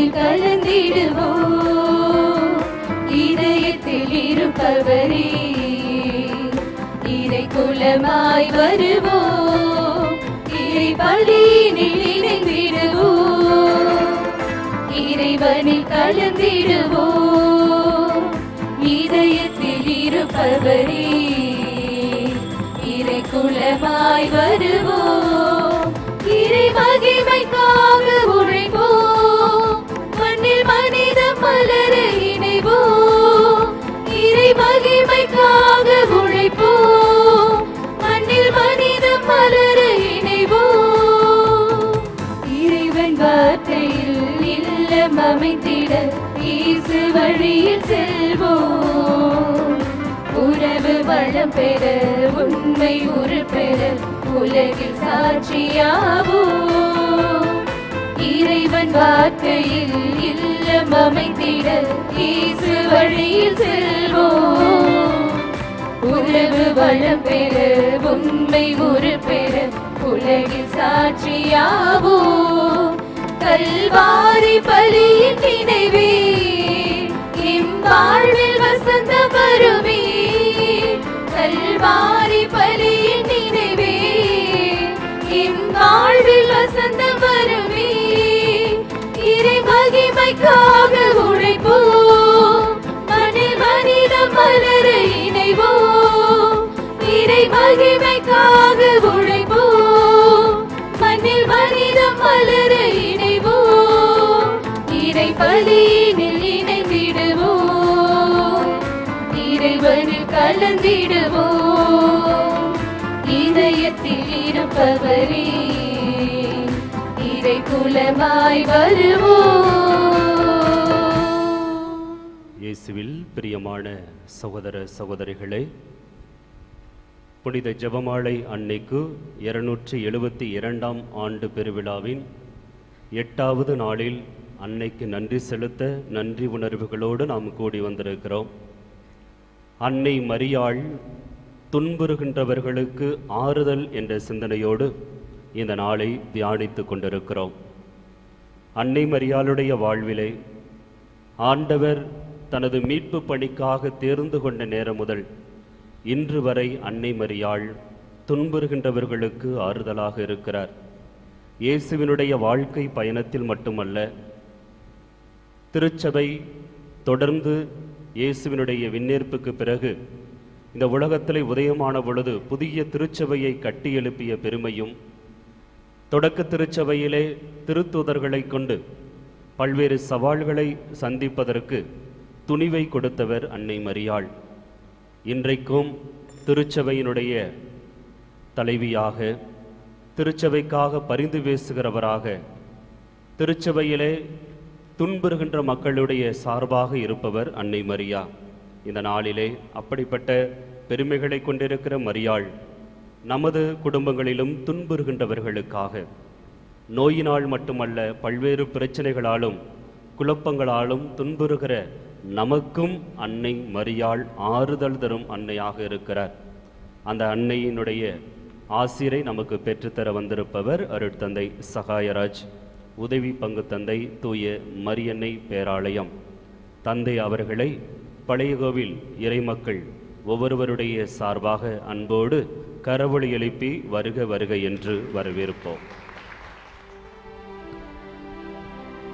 இறைவனில் கலந்திடுவோம். இதயத்தில் இருப்பவரே இறை குலமாய் வருவோம். இறை பலியினில் இணைந்திடுவோம். இறைவனில் கலந்திடுவோம். இதயத்தில் இருப்பவரே இறை குலமாய் வருவோம். இறை மகிமைக்காக உழைப்போம். மண்ணில் மனிதம் மலர இணைவோம். இறை மகிமைக்காக உழைப்போம். மண்ணில் மனிதம் மலர இணைவோம். இறைவன் வார்த்தையில் இல்லம் அமைத்திட இயேசு வழியில் செல்வோம். உறவு வளம் பெற உண்மை உரு பெற உலகில் சாட்சியாவோம். இறைவன் வார்த்தையில் இல்லம் அமைத்திட இயேசு வழியில் செல்வோம். உறவு வளம் பெற உண்மை உரு பெற உலகில் சாட்சியாவோம். கல்வாரி பலியின் நினைவே எம் வாழ்வில் வசந்தம் வருமே. கல்வாரி பலியின் நினைவே எம் வாழ்வில் வசந்தம் வருமே. இறை மகிமைக்காக உழைப்போம். மண்ணில் மனிதம் மலர இணைவோம். இறை மகிமைக்காக உழைப்போம். மண்ணில் மனிதம் மலர இணைவோம். இறை பலியினில் இணைந்திடுவோம். இறைவனில் கலந்திடுவோம். இதயத்தில் இருப்பவரே இறை குலமாய் வருவோம். இயேசுவில் பிரியமான சகோதர சகோதரிகளே, புனித ஜெபமாலை அன்னைக்கு 272ஆம் ஆண்டு பெருவிழாவின் 8வது நாளில் அன்னைக்கு நன்றி செலுத்த நன்றி உணர்வுகளோடு நாம் கூடி வந்திருக்கிறோம். அன்னை மரியாள் துன்புறுகின்றவர்களுக்கு ஆறுதல் என்ற சிந்தனையோடு இந்த நாளை தியானித்து கொண்டிருக்கிறோம். அன்னை மரியாளுடைய வாழ்விலே ஆண்டவர் தனது மீட்பு பணிக்காக தேர்ந்து கொண்ட நேரம் முதல் இன்று வரை அன்னை மரியாள் துன்புறுகின்றவர்களுக்கு ஆறுதலாக இருக்கிறார். இயேசுவினுடைய வாழ்க்கை பயணத்தில் மட்டுமல்ல, திருச்சபை தொடர்ந்து இயேசுவினுடைய விண்ணேற்புக்கு பிறகு இந்த உலகத்திலே உதயமான பொழுது புதிய திருச்சபையை கட்டி எழுப்பிய பெருமையும், தொடக்க திருச்சபையிலே திருத்தூதர்களை கொண்டு பல்வேறு சவால்களை சந்திப்பதற்கு துணிவை கொடுத்தவர் அன்னை மரியாள். இன்றைக்கும் திருச்சபையினுடைய தலைவியாக, திருச்சபைக்காக பரிந்து பேசுகிறவராக, திருச்சபையிலே துன்புறுகின்ற மக்களுடைய சார்பாக இருப்பவர் அன்னை மரியா. இந்த நாளிலே அப்படிப்பட்ட பெருமைகளை கொண்டிருக்கிற மரியாள் நமது குடும்பங்களிலும் துன்புறுகின்றவர்களுக்காக, நோயினால் மட்டுமல்ல பல்வேறு பிரச்சனைகளாலும் குழப்பங்களாலும் துன்புறுகிற நமக்கும் அன்னை மரியாள் ஆறுதல் தரும் அன்னையாக இருக்கிறார். அந்த அன்னையினுடைய ஆசிரை நமக்கு பெற்றுத்தர வந்திருப்பவர் அருட்தந்தை சகாயராஜ், உதவி பங்கு தந்தை தூய மரியன்னை பேராலயம். தந்தை அவர்களை பழைய கோவில் இறைமக்கள் ஒவ்வொருவருடைய சார்பாக அன்போடு கரவொலி எழுப்பி வருக வருக என்று வரவேற்போம்.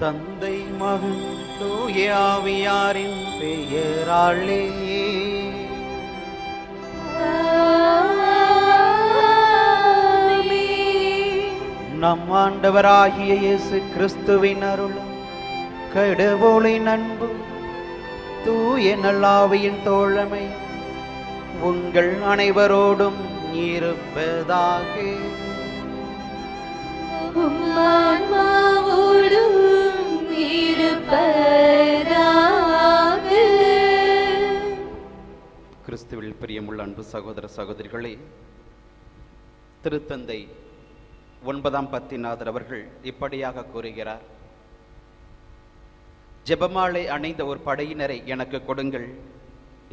தந்தை மகன் தூய ஆவியாரின் பெயராலே நம் ஆண்டவராகிய இயேசு கிறிஸ்துவின் அருளும் கடவுளின் அன்பும் தூய நல்லாவியின் தோழமை உங்கள் அனைவரோடும் இருப்பதாக. கிறிஸ்துவில் பிரியமுள்ள அன்பு சகோதர சகோதரிகளே, திருத்தந்தை 9ஆம் பத்திநாதர் அவர்கள் இப்படியாக கூறுகிறார்: ஜெபமாலை அணைந்த ஒரு படையினரை எனக்கு கொடுங்கள்,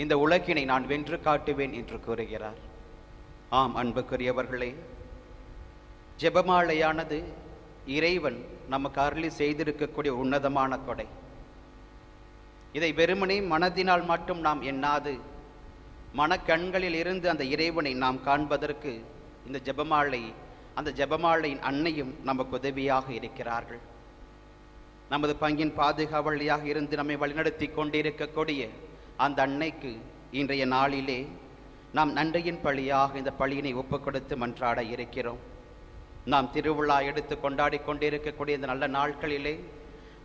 இந்த உலகினை நான் வென்று காட்டுவேன் என்று கூறுகிறார். ஆம் அன்புக்குரியவர்களே, ஜெபமாலையானது இறைவன் நமக்கு அருளி செய்திருக்கக்கூடிய உன்னதமான கொடை. இதை வெறுமனே மனதினால் மட்டும் நாம் எண்ணாது மனக்கண்களில் இருந்து அந்த இறைவனை நாம் காண்பதற்கு இந்த ஜெபமாலை, அந்த ஜெபமாலையின் அன்னையும் நமக்கு உதவியாக இருக்கிறார்கள். நமது பங்கின் பாதுகாவலியாக இருந்து நம்மை வழிநடத்தி கொண்டிருக்கக்கூடிய அந்த அன்னைக்கு இன்றைய நாளிலே நாம் நன்றியின் பலியாக இந்த பலியினை ஒப்புக் கொடுத்து மன்றாட இருக்கிறோம். நாம் திருவிழா எடுத்து கொண்டாடி கொண்டிருக்கக்கூடிய இந்த நல்ல நாட்களிலே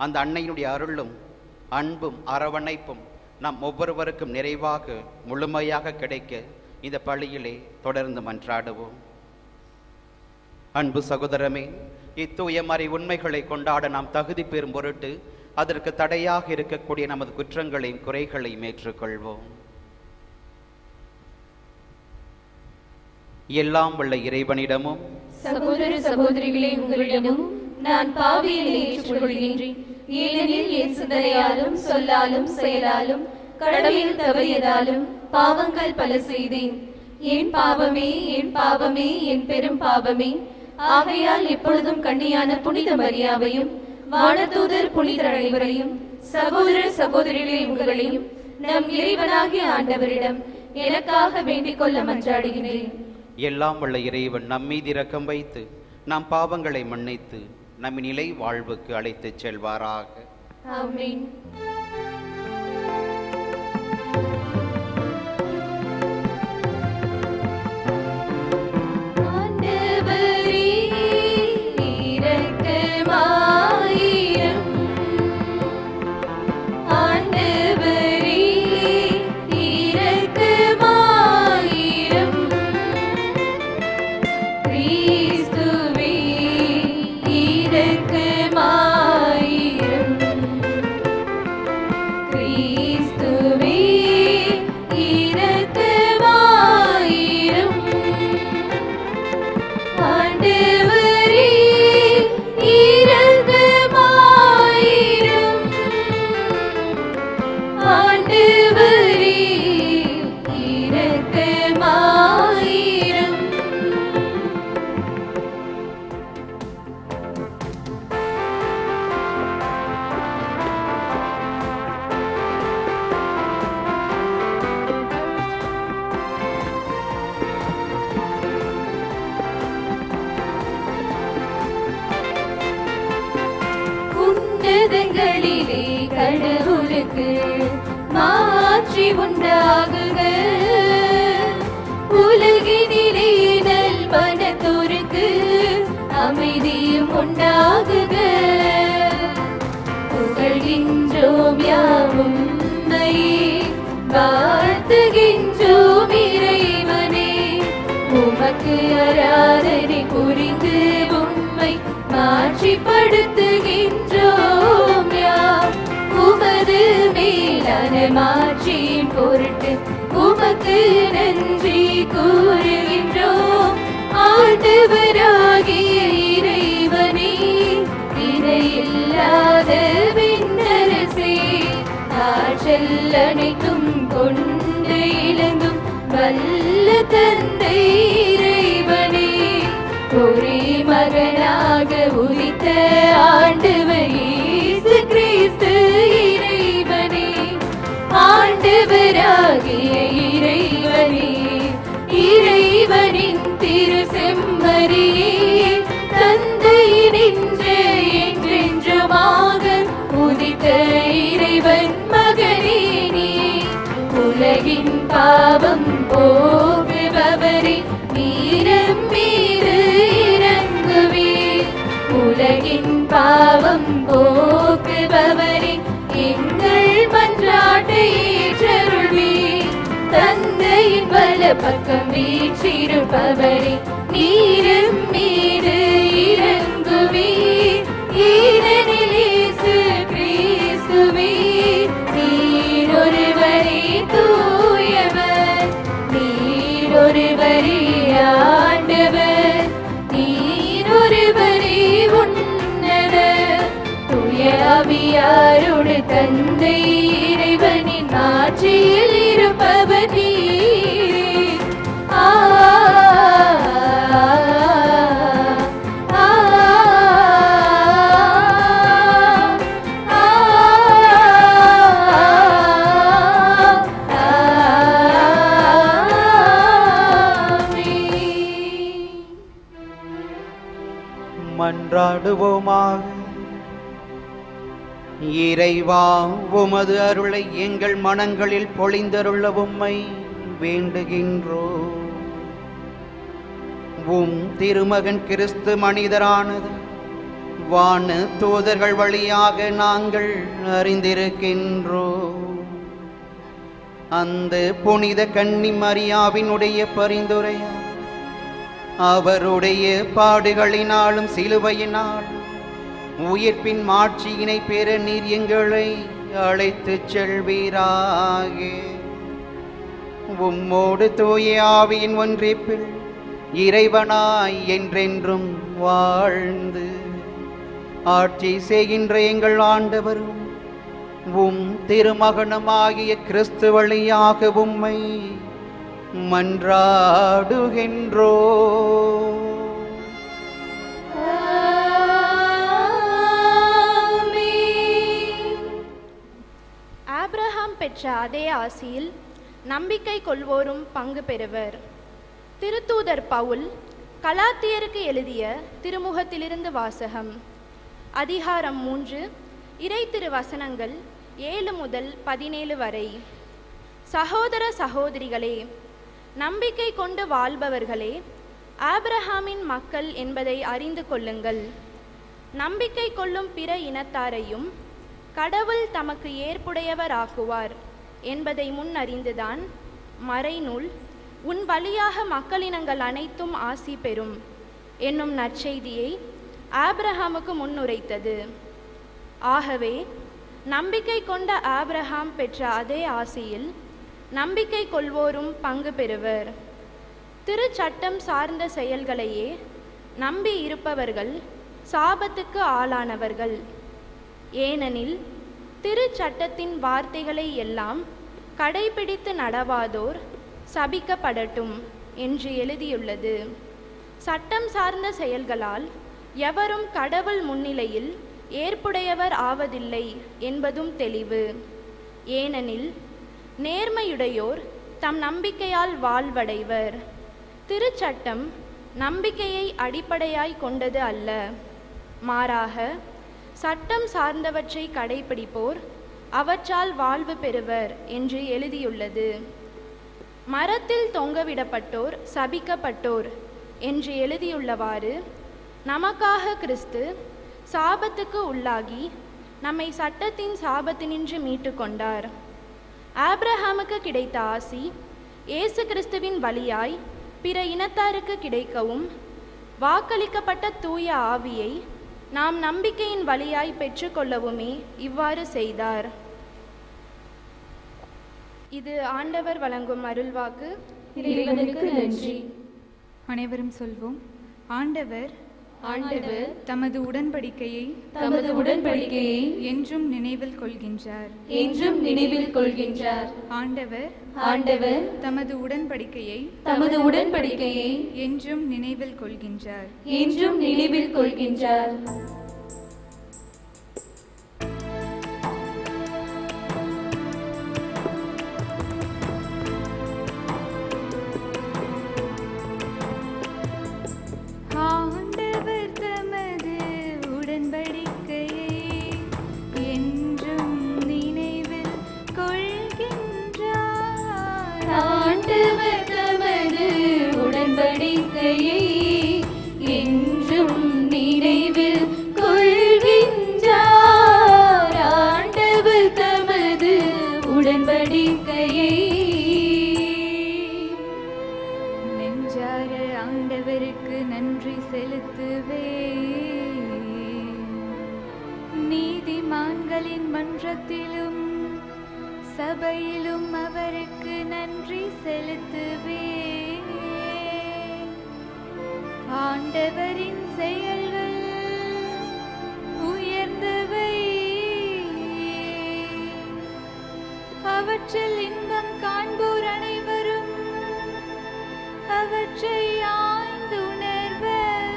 அந்த அன்னையினுடைய அருளும் அன்பும் அரவணைப்பும் நாம் ஒவ்வொருவருக்கும் நிறைவாக முழுமையாக கிடைக்க இந்த பலியிலே தொடர்ந்து மன்றாடுவோம். அன்பு சகோதரமே, இத்தூய மறை உண்மைகளை கொண்டாட நாம் தகுதி பெறும் பொருட்டு அதற்கு தடையாக இருக்கக்கூடிய நமது குற்றங்களையும் குறைகளையும் ஏற்றுக்கொள்வோம். எல்லாம் வல்ல இறைவனிடமும் சகோதர சகோதரிகளே, உங்களிடமும் நான் பாவியை ஏற்றுக்கொள்கின்றேன். ஏனெனில் என் சிந்தனையாலும் சொல்லாலும் செயலாலும் கடமையில் தவறியதாலும் பாவங்கள் பல செய்தேன். என் பாவமே, என் பாவமே, என் பெரும் பாவமே. ஆகையால் எப்பொழுதும் கண்ணியான புனித மரியாவையும் வானதூதர் புனிதர் அனைவரையும் சகோதர சகோதரிகளே உங்களையும் நம் இறைவனாகிய ஆண்டவரிடம் எனக்காக வேண்டிக் கொள்ள மன்றாடுகிறேன். எல்லாம் வல்ல இறைவன் நம்மீது இரக்கம் வைத்து நம் பாவங்களை மன்னித்து நம்மை நிலை வாழ்வுக்கு அழைத்துச் செல்வாராக. ஆமென். கடவுளுக்கு மாற்றி உண்டாகுக. உலகினிலே நல் மனத்தோருக்கு அமைதியும் உண்டாகுக. புகழ்கின்றோம் யாவும் வாழ்த்துகின்றோம் இறைவனே. உமக்கு ஆராதனை புரிந்து உம்மை மாற்றிப்படுத்துகின்றோம் யாம். உமது மேலான மாற்றியின் பொருட்டு உமக்கு நன்றி கூறுகின்றோம். ஆண்டவராகிய இறைவனே, இணையில்லாத விண்ணரசே, ஆற்றல் அனைத்தும் கொண்டு இலங்கும் வல்ல தந்தை இறைவனே, ஒரே மகனாக உதித்த ஆண்டவர் இயேசு கிறிஸ்து இறைவனே. ஆண்டவராகிய இறைவனே, இறைவனின் திரு செம்மறியே, தந்தையினின்று என்றென்றுமாக உதித்த இறைவன் மகனே நீ. உலகின் பாவம் போக்குபவரே, நீரம் மீது இறங்குவீர். உலகின் பாவம் போக்குபவரே, எங்கள் மன்றாட்டை ஏற்றருள்வீர். தந்தையின் வல பக்கம் வீற்றிருப்பவரே, நீரம் மீது இறங்குவீர். ஏனெனில் இயேசு கிறிஸ்துவே, நீர் ஒருவரே தூயவர், நீர் ஒருவரே ஆண்டவர், நீர் ஒருவரே உன்னதர். தூய ஆவியாரோடு தந்தை இறைவனின் ஆட்சியில் இருப்பவர் நீர். ஆ மன்றாடுவோமாக. இறைவா, உமது அருளை எங்கள் மனங்களில் பொழிந்தருள உம்மை வேண்டுகின்றோம். உம் திருமகன் கிறிஸ்து மனிதரானது வான தூதர்கள் வழியாக நாங்கள் அறிந்திருக்கின்றோம். அந்த புனித கன்னி மரியாவினுடைய பரிந்துரையால் அவருடைய பாடுகளினாலும் சிலுவையினால் உயிர்ப்பின் மாட்சியினை பெற நீர் எங்களை அழைத்துச் செல்வீராக. உம்மோடு தூய ஆவியின் ஒன்றிப்பில் இறைவனாய் என்றென்றும் வாழ்ந்து ஆட்சி செய்கின்ற எங்கள் ஆண்டவரும் உம் திருமகனுமாகிய கிறிஸ்து வழியாக உம்மை மன்றாடுகின்றோ. ஆபிரகாம் பெற்ற அதே ஆசியில் நம்பிக்கை கொள்வோரும் பங்கு பெறுவர். திருத்தூதர் பவுல் கலாத்தியருக்கு எழுதிய திருமுகத்திலிருந்து வாசகம். அதிகாரம் 3, இறை திருவசனங்கள் 7 முதல் 17 வரை. சகோதர சகோதரிகளே, நம்பிக்கை கொண்டு வாழ்பவர்களே, ஆபிரகாமின் மக்கள் என்பதை அறிந்து கொள்ளுங்கள். நம்பிக்கை கொள்ளும் பிற இனத்தாரையும் கடவுள் தமக்கு ஏற்புடையவராக்குவார் என்பதை முன் அறிந்துதான் மறைநூல் உன் வழியாக மக்களினங்கள் அனைத்தும் ஆசி பெறும் என்னும் நற்செய்தியை ஆபிரகாமுக்கு முன்னுரைத்தது. ஆகவே நம்பிக்கை கொண்ட ஆபிரகாம் பெற்ற அதே ஆசியில் நம்பிக்கை கொள்வோரும் பங்கு பெறுவர். திருச்சட்டம் சார்ந்த செயல்களையே நம்பி இருப்பவர்கள் சாபத்துக்கு ஆளானவர்கள். ஏனெனில் திருச்சட்டத்தின் வார்த்தைகளை எல்லாம் கடைபிடித்து நடவாதோர் சபிக்கப்படட்டும் என்று எழுதியுள்ளது. சட்டம் சார்ந்த செயல்களால் எவரும் கடவுள் முன்னிலையில் ஏற்புடையவர் ஆவதில்லை என்பதும் தெளிவு. ஏனெனில் நேர்மையுடையோர் தம் நம்பிக்கையால் வாழ்வடைவர். திருச்சட்டம் நம்பிக்கையை அடிப்படையாய் கொண்டது அல்ல, மாறாக சட்டம் சார்ந்தவற்றை கடைபிடிப்போர் அவற்றால் வாழ்வு பெறுவர் என்று எழுதியுள்ளது. மரத்தில் தொங்கவிடப்பட்டோர் சபிக்கப்பட்டோர் என்று எழுதியுள்ளவாறு நமக்காக கிறிஸ்து சாபத்துக்கு உள்ளாகி நம்மை சட்டத்தின் சாபத்தினின்று மீட்டு கொண்டார். ஆபிரகாமுக்கு கிடைத்த ஆசி இயேசு கிறிஸ்துவின் வழியாய் பிற இனத்தாருக்கு கிடைக்கவும் வாக்களிக்கப்பட்ட தூய ஆவியை நாம் நம்பிக்கையின் வழியாய் பெற்றுக்கொள்ளவுமே இவ்வாறு செய்தார். இது ஆண்டவர் வழங்கும் அருள்வாக்கு. இறைவனுக்கு நன்றி. அனைவரும் சொல்வோம். ஆண்டவர் ஆண்டவர் தமது உடன்படிக்கையை என்றும் நினைவில் கொள்கின்றார். ஆண்டவர் தமது உடன்படிக்கையை என்றும் நினைவில் கொள்கின்றார். நெஞ்சார ஆண்டவருக்கு நன்றி செலுத்துவே. நீதிமான்களின் மன்றத்திலும் சபையிலும் அவருக்கு நன்றி செலுத்துவே. ஆண்டவரின் செயல்கள் உயர்ந்தவை, அவற்றில் இன்பம் காண்போர் அனைவரும் அவற்றை ஆய்ந்து உணர்வர்.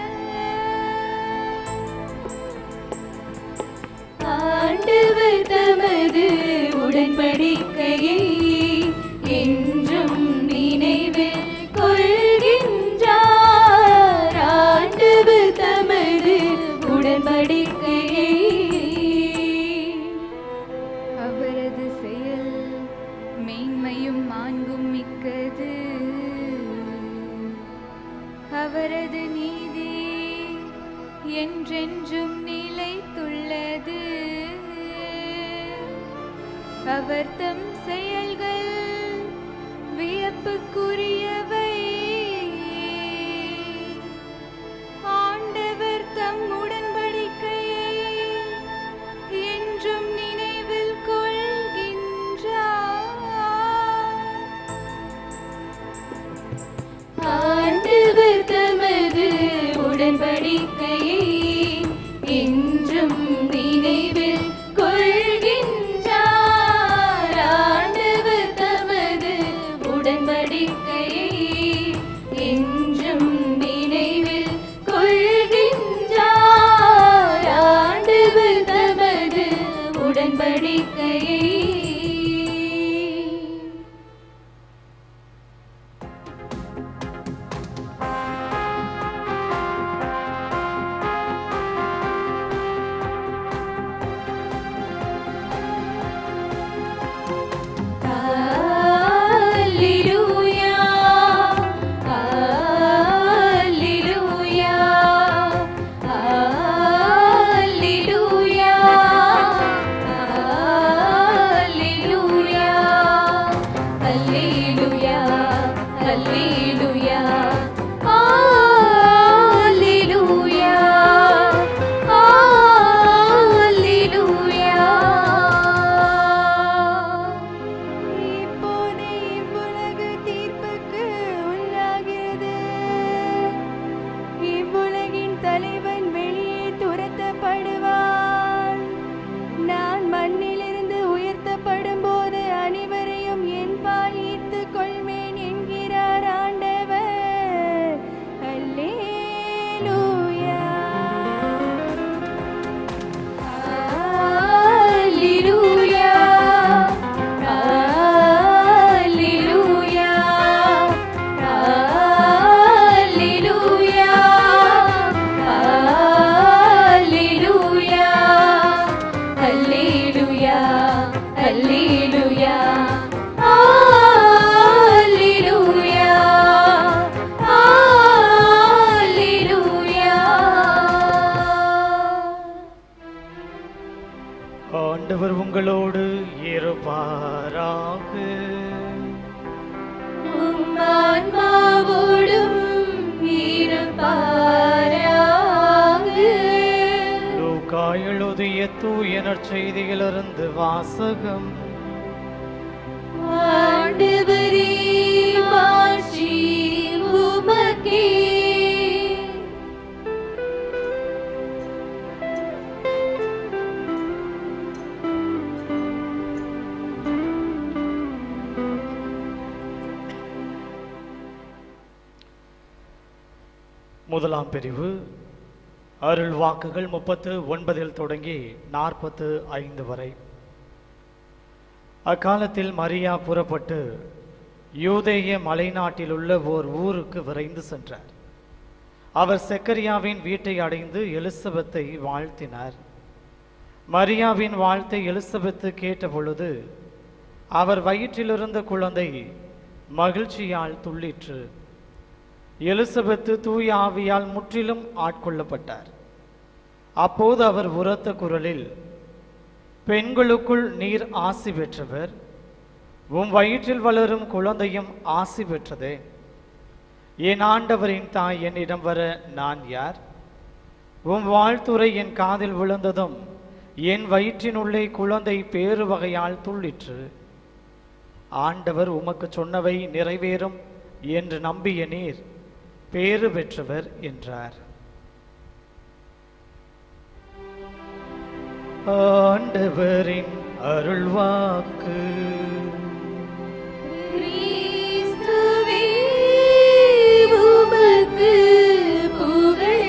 ஆண்டவர் தமது உடன்படிக்கையை என்றும் நினைவில் கொள்கின்றார். ஆண்டவர் தமது நான்கும் மிக்கது. அவரது நீதி என்றென்றும் நிலைத்துள்ளது. அவர் தம் செயல்கள் வியப்புக்குரியவை. ஆண்டவர் தம் உடன்படிக்கையை என்றும் நினைவில் கொள்கின்றார். ஆண்டவர் தமது உடன்படிக்கையை என்றும் நினைவில் கொள்கின்றார். ஆண்டவர் தமது உடன்படிக்கையை என்றும் நினைவில் கொள்கின்றார். ஆண்டவர் தமது உடன்படிக்கையை ஆண்டவர் உங்களோடு இருப்பாராக. உம் ஆன்மாவோடும் இருப்பாராக. லூக்கா எழுதிய தூய நற்செய்தியிலிருந்து வாசகம். ஆண்டவரே மாட்சி உமக்கே. முதலாம் பிரிவு அருள் வாக்குகள் 39 தொடங்கி 45 வரை. அக்காலத்தில் மரியா புறப்பட்டு யூதேய மலைநாட்டில் உள்ள ஓர் ஊருக்கு விரைந்து சென்றார். அவர் செக்கரியாவின் வீட்டை அடைந்து எலிசபெத்தை வாழ்த்தினார். மரியாவின் வாழ்த்தை எலிசபெத்து கேட்ட பொழுது அவர் வயிற்றிலிருந்த குழந்தை மகிழ்ச்சியால் துள்ளிற்று. எலிசபெத்து தூய ஆவியால் முற்றிலும் ஆட்கொள்ளப்பட்டார். அப்போது அவர் உரத்த குரலில், பெண்களுக்குள் நீர் ஆசி பெற்றவர், உம் வயிற்றில் வளரும் குழந்தையும் ஆசி பெற்றதே. என் ஆண்டவரின் தாய் என்னிடம் வர நான் யார்? உம் வாழ்த்துரை என் காதில் விழுந்ததும் என் வயிற்றினுள்ளே குழந்தை பேறு வகையால் துள்ளிற்று. ஆண்டவர் உமக்கு சொன்னவை நிறைவேறும் என்று நம்பிய நீர் பேறு பெற்றவர் என்றார். ஆண்டவரின் அருள்வாக்கு. கிறிஸ்துவே உமக்கு புகழ்.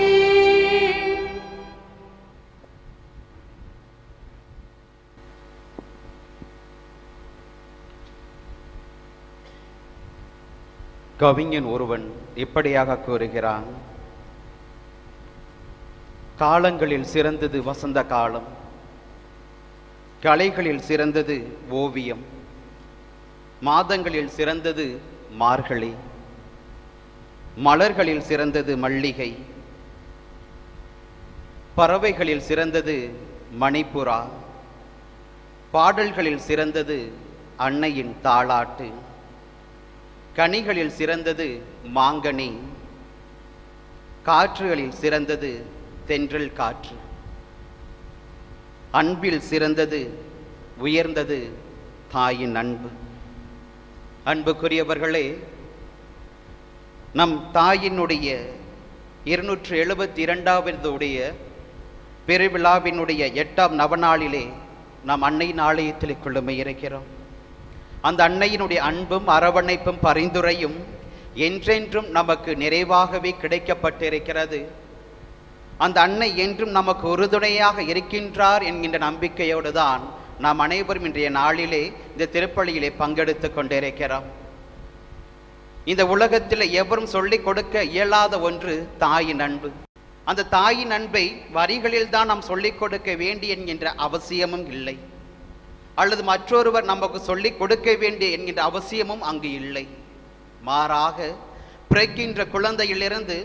கவிஞன் ஒருவன் இப்படியாக கூறுகிறான்: காலங்களில் சிறந்தது வசந்த காலம், கலைகளில் சிறந்தது ஓவியம், மாதங்களில் சிறந்தது மார்கழி, மலர்களில் சிறந்தது மல்லிகை, பறவைகளில் சிறந்தது மணிப்புறா, பாடல்களில் சிறந்தது அன்னையின் தாலாட்டு, கனிகளில் சிறந்தது மாங்கனி, காற்றுகளில் சிறந்தது தென்றல் காற்று, அன்பில் சிறந்தது உயர்ந்தது தாயின் அன்பு. அன்புக்குரியவர்களே, நம் தாயினுடைய 272வது பெருவிழாவினுடைய 8ஆம் நவநாளிலே நாம் அன்னையின் ஆலயத்தில் குழுமை இருக்கிறோம். அந்த அன்னையினுடைய அன்பும் அரவணைப்பும் பரிந்துரையும் என்றென்றும் நமக்கு நிறைவாகவே கிடைக்கப்பட்டிருக்கிறது. அந்த அன்னை என்றும் நமக்கு உறுதுணையாக இருக்கின்றார் என்கின்ற நம்பிக்கையோடு தான் நாம் அனைவரும் இன்றைய நாளிலே இந்த திருப்பலியிலே பங்கெடுத்து கொண்டிருக்கிறோம். இந்த உலகத்தில் எவரும் சொல்லிக் கொடுக்க இயலாத ஒன்று தாயின் அன்பு. அந்த தாயின் அன்பை வரிகளில் தான் நாம் சொல்லிக் கொடுக்க வேண்டிய என்கின்ற அவசியமும் இல்லை, அல்லது மற்றொருவர் நமக்கு சொல்லிக் கொடுக்க வேண்டிய என்கின்ற அவசியமும் அங்கு இல்லை. மாறாக பிறக்கின்ற குழந்தையிலிருந்து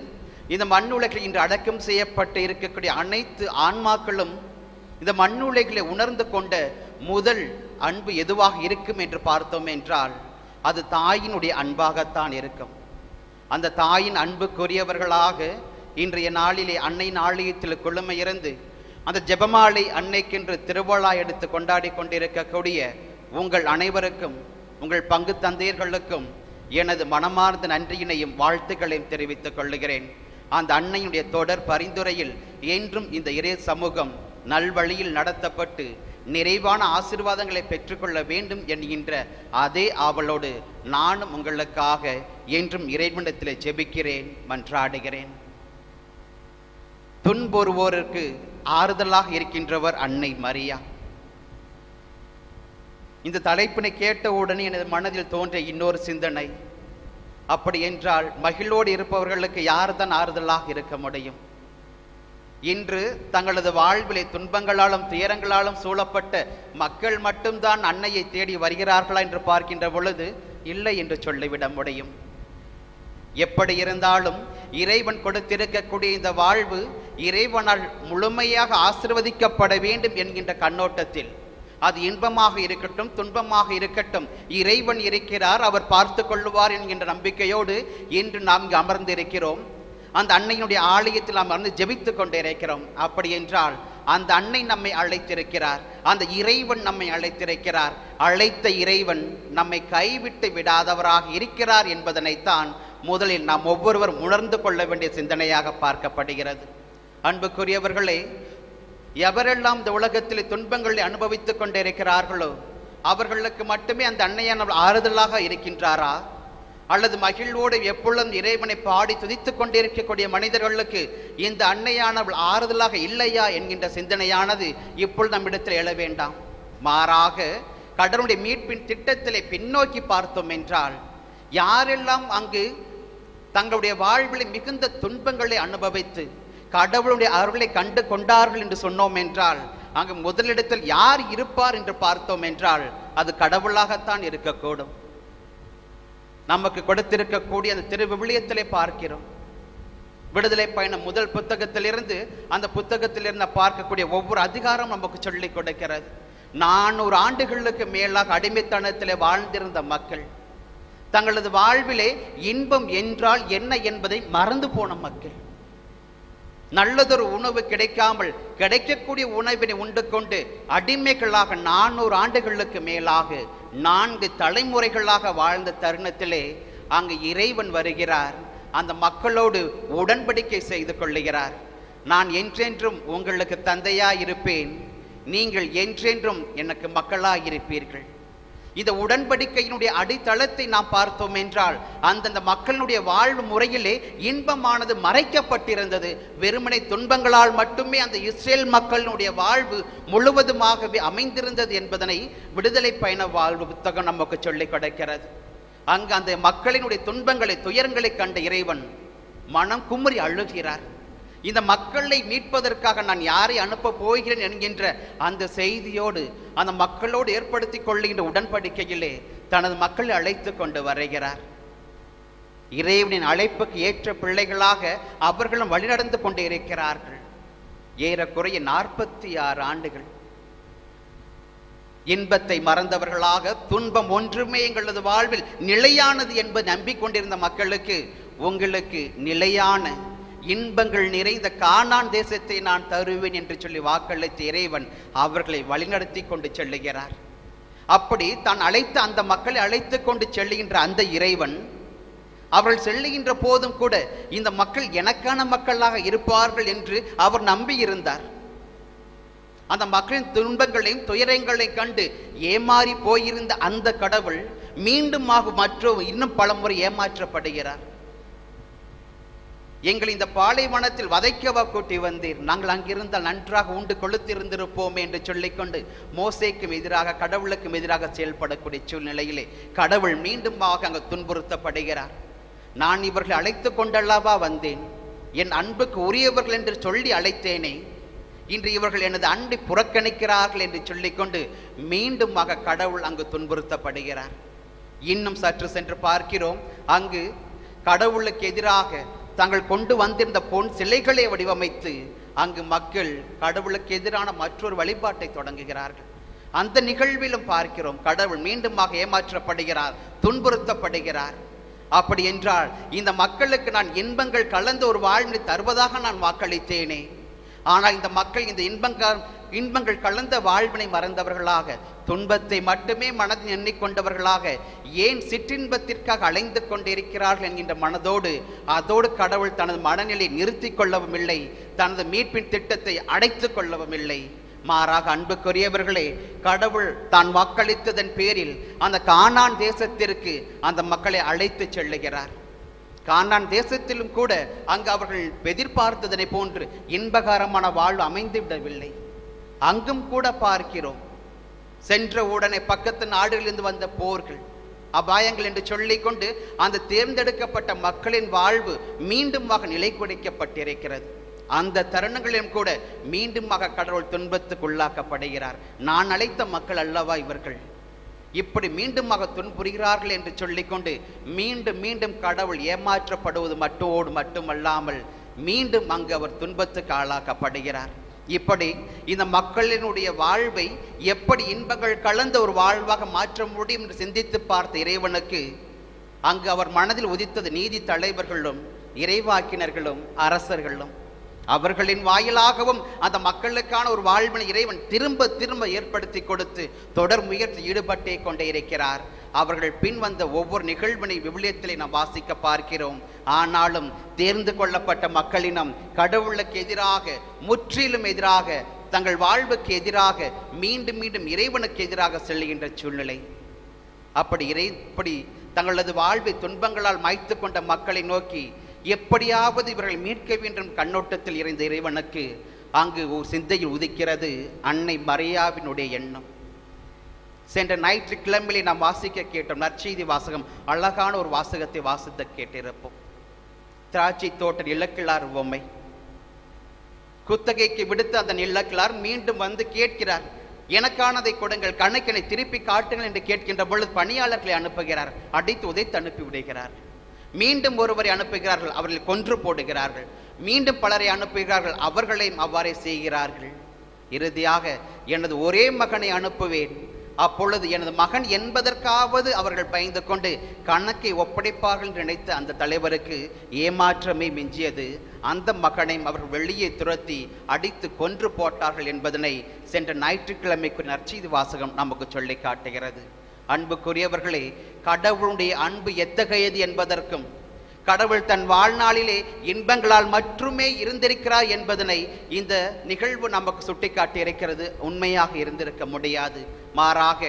இந்த மண்ணுலகில் இன்று அடக்கம் செய்யப்பட்டு இருக்கக்கூடிய அனைத்து ஆன்மாக்களும் இந்த மண்ணுலகிலே உணர்ந்து கொண்ட முதல் அன்பு எதுவாக இருக்கும் என்று பார்த்தோம் என்றால் அது தாயினுடைய அன்பாகத்தான் இருக்கும். அந்த தாயின் அன்புக்குரியவர்களாக இன்றைய நாளிலே அன்னையின் ஆலயத்தில் குழுமை இருந்து அந்த ஜெபமாலை அன்னைக்கென்று திருவிழா எடுத்து கொண்டாடி கொண்டிருக்கக்கூடிய உங்கள் அனைவருக்கும், உங்கள் பங்கு தந்தையர்களுக்கும் எனது மனமார்ந்த நன்றியினையும் வாழ்த்துக்களையும் தெரிவித்துக் கொள்ளுகிறேன். அந்த அன்னையுடைய தொடர் பரிந்துரையில் என்றும் இந்த இறை சமூகம் நல்வழியில் நடத்தப்பட்டு நிறைவான ஆசீர்வாதங்களை பெற்றுக்கொள்ள வேண்டும் என்கின்ற அதே ஆவலோடு நானும் உங்களுக்காக என்றும் இறைவனிடத்தில் ஜெபிக்கிறேன், மன்றாடுகிறேன். துன்புறுவோருக்கு ஆறுதலாக இருக்கின்றவர் அன்னை மரியா. இந்த தலைப்பினை கேட்டவுடனே எனது மனதில் தோன்றிய இன்னொரு சிந்தனை, அப்படி என்றால் மகிழோடு இருப்பவர்களுக்கு யார்தான் ஆறுதலாக இருக்க முடியும்? இன்று தங்களது வாழ்விலே துன்பங்களாலும் துயரங்களாலும் சூழப்பட்ட மக்கள் மட்டும்தான் அன்னையை தேடி வருகிறார்களா என்று பார்க்கின்ற பொழுது இல்லை என்று சொல்லிவிட முடியும். எப்படி இருந்தாலும் இறைவன் கொடுத்திருக்கக்கூடிய இந்த வாழ்வு இறைவனால் முழுமையாக ஆசீர்வதிக்கப்பட வேண்டும் என்கின்ற கண்ணோட்டத்தில், அது இன்பமாக இருக்கட்டும் துன்பமாக இருக்கட்டும், இறைவன் இருக்கிறார், அவர் பார்த்து கொள்ளுவார் என்கின்ற நம்பிக்கையோடு இன்று நாம் இங்கு அமர்ந்திருக்கிறோம். அந்த அன்னையினுடைய ஆலயத்தில் நாம் வந்து ஜெபித்து கொண்டே இருக்கிறோம். அப்படி என்றால் அந்த அன்னை நம்மை அழைத்திருக்கிறார், அந்த இறைவன் நம்மை அழைத்திருக்கிறார். அழைத்த இறைவன் நம்மை கைவிட்டு விடாதவராக இருக்கிறார் என்பதனைத்தான் முதலில் நாம் ஒவ்வொருவரும் உணர்ந்து கொள்ள வேண்டிய சிந்தனையாக பார்க்கப்படுகிறது. அன்புக்குரியவர்களே, எவரெல்லாம் இந்த உலகத்தில் துன்பங்களை அனுபவித்துக் கொண்டிருக்கிறார்களோ அவர்களுக்கு மட்டுமே அந்த அன்னையானவள் ஆறுதலாக இருக்கின்றாரா, அல்லது மகிழ்வோடு எப்பொழுதும் இறைவனை பாடி துதித்துக் கொண்டிருக்கக்கூடிய மனிதர்களுக்கு இந்த அன்னையானவள் ஆறுதலாக இல்லையா என்கின்ற சிந்தனையானது இப்பொழுது நம்மிடத்தில் எழ வேண்டாம். மாறாக கடவுளுடைய மீட்பின் திட்டத்திலே பின்னோக்கி பார்த்தோம் என்றால் யாரெல்லாம் அங்கு தங்களுடைய வாழ்வில் மிகுந்த துன்பங்களை அனுபவித்து கடவுளுடைய அருளை கண்டு கொண்டார்கள் என்று சொன்னோம் என்றால் அங்கு முதலிடத்தில் யார் இருப்பார் என்று பார்த்தோம் என்றால் அது கடவுளாகத்தான் இருக்கக்கூடும். நமக்கு கொடுத்திருக்கக்கூடிய அந்த திருவிவிலியத்திலே பார்க்கிறோம். விடுதலை பயணம் முதல் புத்தகத்திலிருந்து அந்த புத்தகத்திலிருந்து பார்க்கக்கூடிய ஒவ்வொரு அதிகாரம் நமக்கு சொல்லிக் கொடுக்கிறது. 400 ஆண்டுகளுக்கு மேலாக அடிமைத்தனத்திலே வாழ்ந்திருந்த மக்கள், தங்களது வாழ்விலே இன்பம் என்றால் என்ன என்பதை மறந்து போன மக்கள், நல்லதொரு உணவு கிடைக்காமல் கிடைக்கக்கூடிய உணவினை உண்டு கொண்டு அடிமைகளாக 400 ஆண்டுகளுக்கு மேலாக 4 தலைமுறைகளாக வாழ்ந்த தருணத்திலே அங்கு இறைவன் வருகிறார். அந்த மக்களோடு உடன்படிக்கை செய்து கொள்ளுகிறார். நான் என்றென்றும் உங்களுக்கு தந்தையாயிருப்பேன், நீங்கள் என்றென்றும் எனக்கு மக்களாயிருப்பீர்கள். இந்த உடன்படிக்கையினுடைய அடித்தளத்தை நாம் பார்த்தோம் என்றால் அந்தந்த மக்களுடைய வாழ்வு முறையிலே இன்பமானது மறைக்கப்பட்டிருந்தது. வெறுமனை துன்பங்களால் மட்டுமே அந்த இஸ்ரேல் மக்களினுடைய வாழ்வு முழுவதுமாகவே அமைந்திருந்தது என்பதனை விடுதலை பயண வாழ்வு புத்தகம் நமக்கு சொல்லிக் கொடுக்கிறது. அங்கு அந்த மக்களினுடைய துன்பங்களை துயரங்களை கண்ட இறைவன் மனம் குமுறி அழுகிறார். இந்த மக்களை மீட்பதற்காக நான் யாரை அனுப்ப போகிறேன் என்கின்ற அந்த செய்தியோடு அந்த மக்களோடு ஏற்படுத்தி கொள்ளுகின்ற உடன்படிக்கையிலே தனது மக்களை அழைத்து கொண்டு வருகிறார். இறைவனின் அழைப்புக்கு ஏற்ற பிள்ளைகளாக அவர்களும் வழிநடந்து கொண்டு இருக்கிறார்கள். ஏறக்குறைய 46 ஆண்டுகள் இன்பத்தை மறந்தவர்களாக, துன்பம் ஒன்றுமே எங்களது வாழ்வில் நிலையானது என்பது நம்பிக்கொண்டிருந்த மக்களுக்கு, உங்களுக்கு நிலையான இன்பங்கள் நிறைந்த கானான் தேசத்தை நான் தருவேன் என்று சொல்லி வாக்களித்த இறைவன் அவர்களை வழிநடத்தி கொண்டு செல்லுகிறார். அப்படி தான் அழைத்த அந்த மக்களை அழைத்து கொண்டு செல்லுகின்ற அந்த இறைவன் அவர்கள் செல்லுகின்ற போதும் கூட இந்த மக்கள் எனக்கான மக்களாக இருப்பார்கள் என்று அவர் நம்பியிருந்தார். அந்த மக்களின் துன்பங்களையும் துயரங்களையும் கண்டு ஏமாறி போயிருந்த அந்த கடவுள் மீண்டும் இன்னும் பல முறை ஏமாற்றப்படுகிறார். எங்கள் இந்த பாலைவனத்தில் வதைக்கவா கூட்டி வந்தீர், நாங்கள் அங்கிருந்தால் நன்றாக உண்டு கொளுத்திருந்திருப்போமே என்று சொல்லிக்கொண்டு மோசேக்கும் எதிராக, கடவுளுக்கும் எதிராக செயல்படக்கூடிய சூழ்நிலையிலே கடவுள் மீண்டும் அங்கு துன்புறுத்தப்படுகிறார். நான் இவர்களை அழைத்து கொண்டல்லவா வந்தேன், என் அன்புக்கு உரியவர்கள் என்று சொல்லி அழைத்தேனே, இன்று இவர்கள் எனது அன்பை புறக்கணிக்கிறார்கள் என்று சொல்லிக்கொண்டு மீண்டும் கடவுள் அங்கு துன்புறுத்தப்படுகிறார். இன்னும் சற்று சென்று பார்க்கிறோம், அங்கு கடவுளுக்கு எதிராக தாங்கள் கொண்டு வந்திருந்த பொன் சிலைகளை வடிவமைத்து அங்கு மக்கள் கடவுளுக்கு எதிரான மற்றொரு வழிபாட்டை தொடங்குகிறார்கள். அந்த நிகழ்விலும் பார்க்கிறோம், கடவுள் மீண்டும் ஏமாற்றப்படுகிறார், துன்புறுத்தப்படுகிறார். அப்படி என்றால் இந்த மக்களுக்கு நான் இன்பங்கள் கலந்த ஒரு வாழ்வை தருவதாக நான் வாக்களித்தேனே, ஆனால் இந்த மக்கள் இந்த இன்பங்கள் கலந்த வாழ்வினை மறந்தவர்களாக, துன்பத்தை மட்டுமே மனதில் எண்ணிக்கொண்டவர்களாக, ஏன் சிற்றின்பத்திற்காக அலைந்து கொண்டிருக்கிறார்கள் என்கின்ற மனதோடு அதோடு கடவுள் தனது மனநிலை நிறுத்தி கொள்ளவும் இல்லை, தனது மீட்பின் திட்டத்தை அடைத்து கொள்ளவும் இல்லை. மாறாக அன்புக்குரியவர்களே, கடவுள் தான் வாக்களித்ததன் பேரில் அந்த கானான் தேசத்திற்கு அந்த மக்களை அழைத்து செல்லுகிறார். கானான் தேசத்திலும் கூட அங்கு அவர்கள் எதிர்பார்த்ததனை போன்று இன்பகரமான வாழ்வு அமைந்து விடவில்லை. அங்கும் கூட பார்க்கிறோம், சென்ற உடனே பக்கத்து நாடுகளிலிருந்து வந்த போர்கள், அபாயங்கள் என்று சொல்லிக்கொண்டு அந்த தேர்ந்தெடுக்கப்பட்ட மக்களின் வாழ்வு மீண்டும் நிலை குறைக்கப்பட்டிருக்கிறது. அந்த தருணங்களிலும் கூட மீண்டும் கடவுள் துன்பத்துக்கு உள்ளாக்கப்படுகிறார். நான் அழைத்த மக்கள் அல்லவா இவர்கள், இப்படி மீண்டும் துன்புறுகிறார்கள் என்று சொல்லிக்கொண்டு மீண்டும் மீண்டும் கடவுள் ஏமாற்றப்படுவது மட்டுமல்லாமல் மீண்டும் அங்கு அவர் துன்பத்துக்கு ஆளாக்கப்படுகிறார். இப்படி இந்த மக்களினுடைய வாழ்வை எப்படி இன்பங்கள் கலந்த ஒரு வாழ்வாக மாற்ற முடியும் என்று சிந்தித்து பார்த்த இறைவனுக்கு அங்கு அவர் மனதில் உதித்தது நீதி தலைவர்களும் இறைவாக்கினர்களும் அரசர்களும். அவர்களின் வாயிலாகவும் அந்த மக்களுக்கான ஒரு வாழ்வினை இறைவன் திரும்ப திரும்ப ஏற்படுத்தி கொடுத்து தொடர் முயற்சி ஈடுபட்டே கொண்டே இருக்கிறார். அவர்கள் பின் வந்த ஒவ்வொரு நிகழ்வினை விவிலியத்திலே நாம் வாசிக்க பார்க்கிறோம். ஆனாலும் தேர்ந்து கொள்ளப்பட்ட மக்களினம் கடவுளுக்கு எதிராக, முற்றிலும் எதிராக, தங்கள் வாழ்வுக்கு எதிராக, மீண்டும் மீண்டும் இறைவனுக்கு எதிராக செல்லுகின்ற சூழ்நிலை. அப்படி தங்களது வாழ்வை துன்பங்களால் மாய்த்து கொண்ட மக்களை நோக்கி எப்படியாவது இவர்கள் மீட்க வேண்டும் கண்ணோட்டத்தில் இருந்த இறைவனுக்கு அங்கு ஒரு சிந்தையில் உதிக்கிறது அன்னை மரியாவினுடைய எண்ணம். சென்ற ஞாயிற்றுக்கிழமையிலே நாம் வாசிக்க கேட்டோம் நற்செய்தி வாசகம், அழகான ஒரு வாசகத்தை வாசித்த கேட்டிருப்போம். திராட்சை தோட்ட நிலக்கிழார் உவமை, குத்தகைக்கு விடுத்த அந்த நிலக்கிழார் மீண்டும் வந்து கேட்கிறார், எனக்கானதை கொடுங்கள், கணக்கினை திருப்பி காட்டுங்கள் என்று கேட்கின்ற பொழுது பணியாளர்களை அனுப்புகிறார், அடித்து உதைத்து அனுப்பி விடுகிறார். மீண்டும் ஒருவரை அனுப்புகிறார்கள், அவர்களை கொன்று போடுகிறார்கள். மீண்டும் பலரை அனுப்புகிறார்கள், அவர்களையும் அவ்வாறே செய்கிறார்கள். இறுதியாக எனது ஒரே மகனை அனுப்புவேன், அப்பொழுது எனது மகன் என்பதற்காவது அவர்கள் பயந்து கொண்டு கணக்கை ஒப்படைப்பார்கள் என்று நினைத்த அந்த தலைவருக்கு ஏமாற்றமே மிஞ்சியது. அந்த மகனையும் அவர்கள் வெளியே துரத்தி அடித்து கொன்று போட்டார்கள் என்பதனை சென்ற ஞாயிற்றுக்கிழமைக்கு நற்செய்தி வாசகம் நமக்கு சொல்லி காட்டுகிறது. அன்புக்குரியவர்களே, கடவுளுடைய அன்பு எத்தகையது என்பதற்கும் கடவுள் தன் வாழ்நாளிலே இன்பங்களால் மட்டுமே இருந்திருக்கிறார் என்பதனை இந்த நிகழ்வு நமக்கு சுட்டிக்காட்டி இருக்கிறது. உண்மையாக இருந்திருக்க முடியாது. மாறாக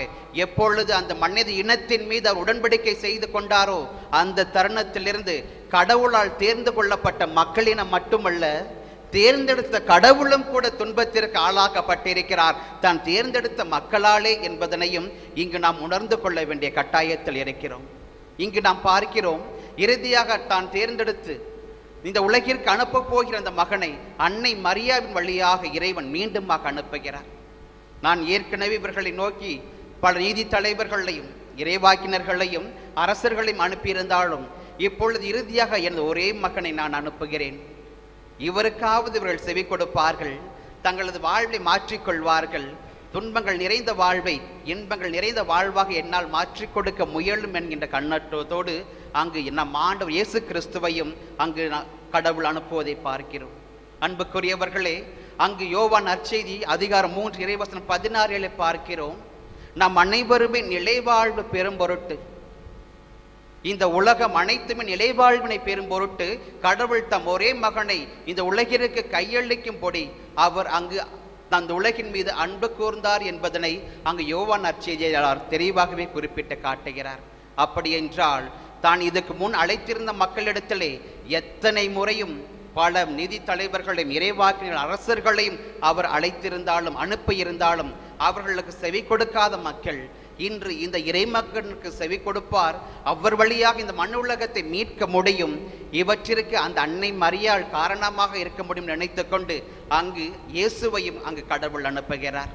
எப்பொழுது அந்த மனித இனத்தின் மீது அவர் உடன்படிக்கை செய்து கொண்டாரோ அந்த தருணத்திலிருந்து கடவுளால் தேர்ந்து கொள்ளப்பட்ட மக்களினம் மட்டுமல்ல, தேர்ந்தெடுத்த கடவுளும் கூட துன்பத்திற்கு ஆளாக்கப்பட்டிருக்கிறார் தான் தேர்ந்தெடுத்த மக்களாலே என்பதனையும் இங்கு நாம் உணர்ந்து கொள்ள வேண்டிய கட்டாயத்தில் இருக்கிறோம். இங்கு நாம் பார்க்கிறோம், இறுதியாக தான் தேர்ந்தெடுத்து இந்த உலகிற்கு அனுப்ப போகிற அந்த மகனை அன்னை மரியாவின் வழியாக இறைவன் மீண்டுமாக அனுப்புகிறார். நான் ஏற்கனவே இவர்களை நோக்கி பல நீதி தலைவர்களையும் இறைவாக்கினர்களையும் அரசர்களையும் அனுப்பியிருந்தாலும் இப்பொழுது இறுதியாக எனது ஒரே மகனை நான் அனுப்புகிறேன். இவருக்காவது இவர்கள் செவி கொடுப்பார்கள், தங்களது வாழ்வை மாற்றிக்கொள்வார்கள், துன்பங்கள் நிறைந்த வாழ்வை இன்பங்கள் நிறைந்த வாழ்வாக என்னால் மாற்றிக் கொடுக்க முயலும் என்கின்ற கண்ணோட்டத்தோடு அங்கு நம் ஆண்டவர் இயேசு கிறிஸ்துவையும் அங்கு கடவுள் அனுப்புவதை பார்க்கிறோம். அன்புக்குரியவர்களே, அங்கு யோவான் நற்செய்தி அதிகாரம் 3 இறைவசனம் 16 பார்க்கிறோம். நம் அனைவருமே நிலைவாழ்வு பெறும் பொருட்டு, இந்த உலகம் அனைத்துமே நிலைவாழ்வினை பெறும் பொருட்டு கடவுள் தம் ஒரே மகனை இந்த உலகிற்கு கையளிக்கும்படி அவர் அங்கு அந்த உலகின் மீது அன்பு கூர்ந்தார் என்பதனை அங்கு யோவான் நற்செய்தியாளர் தெளிவாகவே குறிப்பிட்டு காட்டுகிறார். அப்படி என்றால் தான் இதற்கு முன் அழைத்திருந்த மக்களிடத்திலே எத்தனை முறையும் பல நிதி தலைவர்களையும் இறைவாக்கினர் அரசர்களையும் அவர் அழைத்திருந்தாலும் அனுப்பியிருந்தாலும் அவர்களுக்கு செவி கொடுக்காத மக்கள் இன்று இந்த இறைமகனுக்கு செவி கொடுப்பார், அவர் வழியாக இந்த மண் உலகத்தை மீட்க முடியும், இவற்றிற்கு அந்த அன்னை மரியாள் காரணமாக இருக்க முடியும் நினைத்து கொண்டு அங்கு இயேசுவையும் அங்கு கடவுள் அனுப்புகிறார்.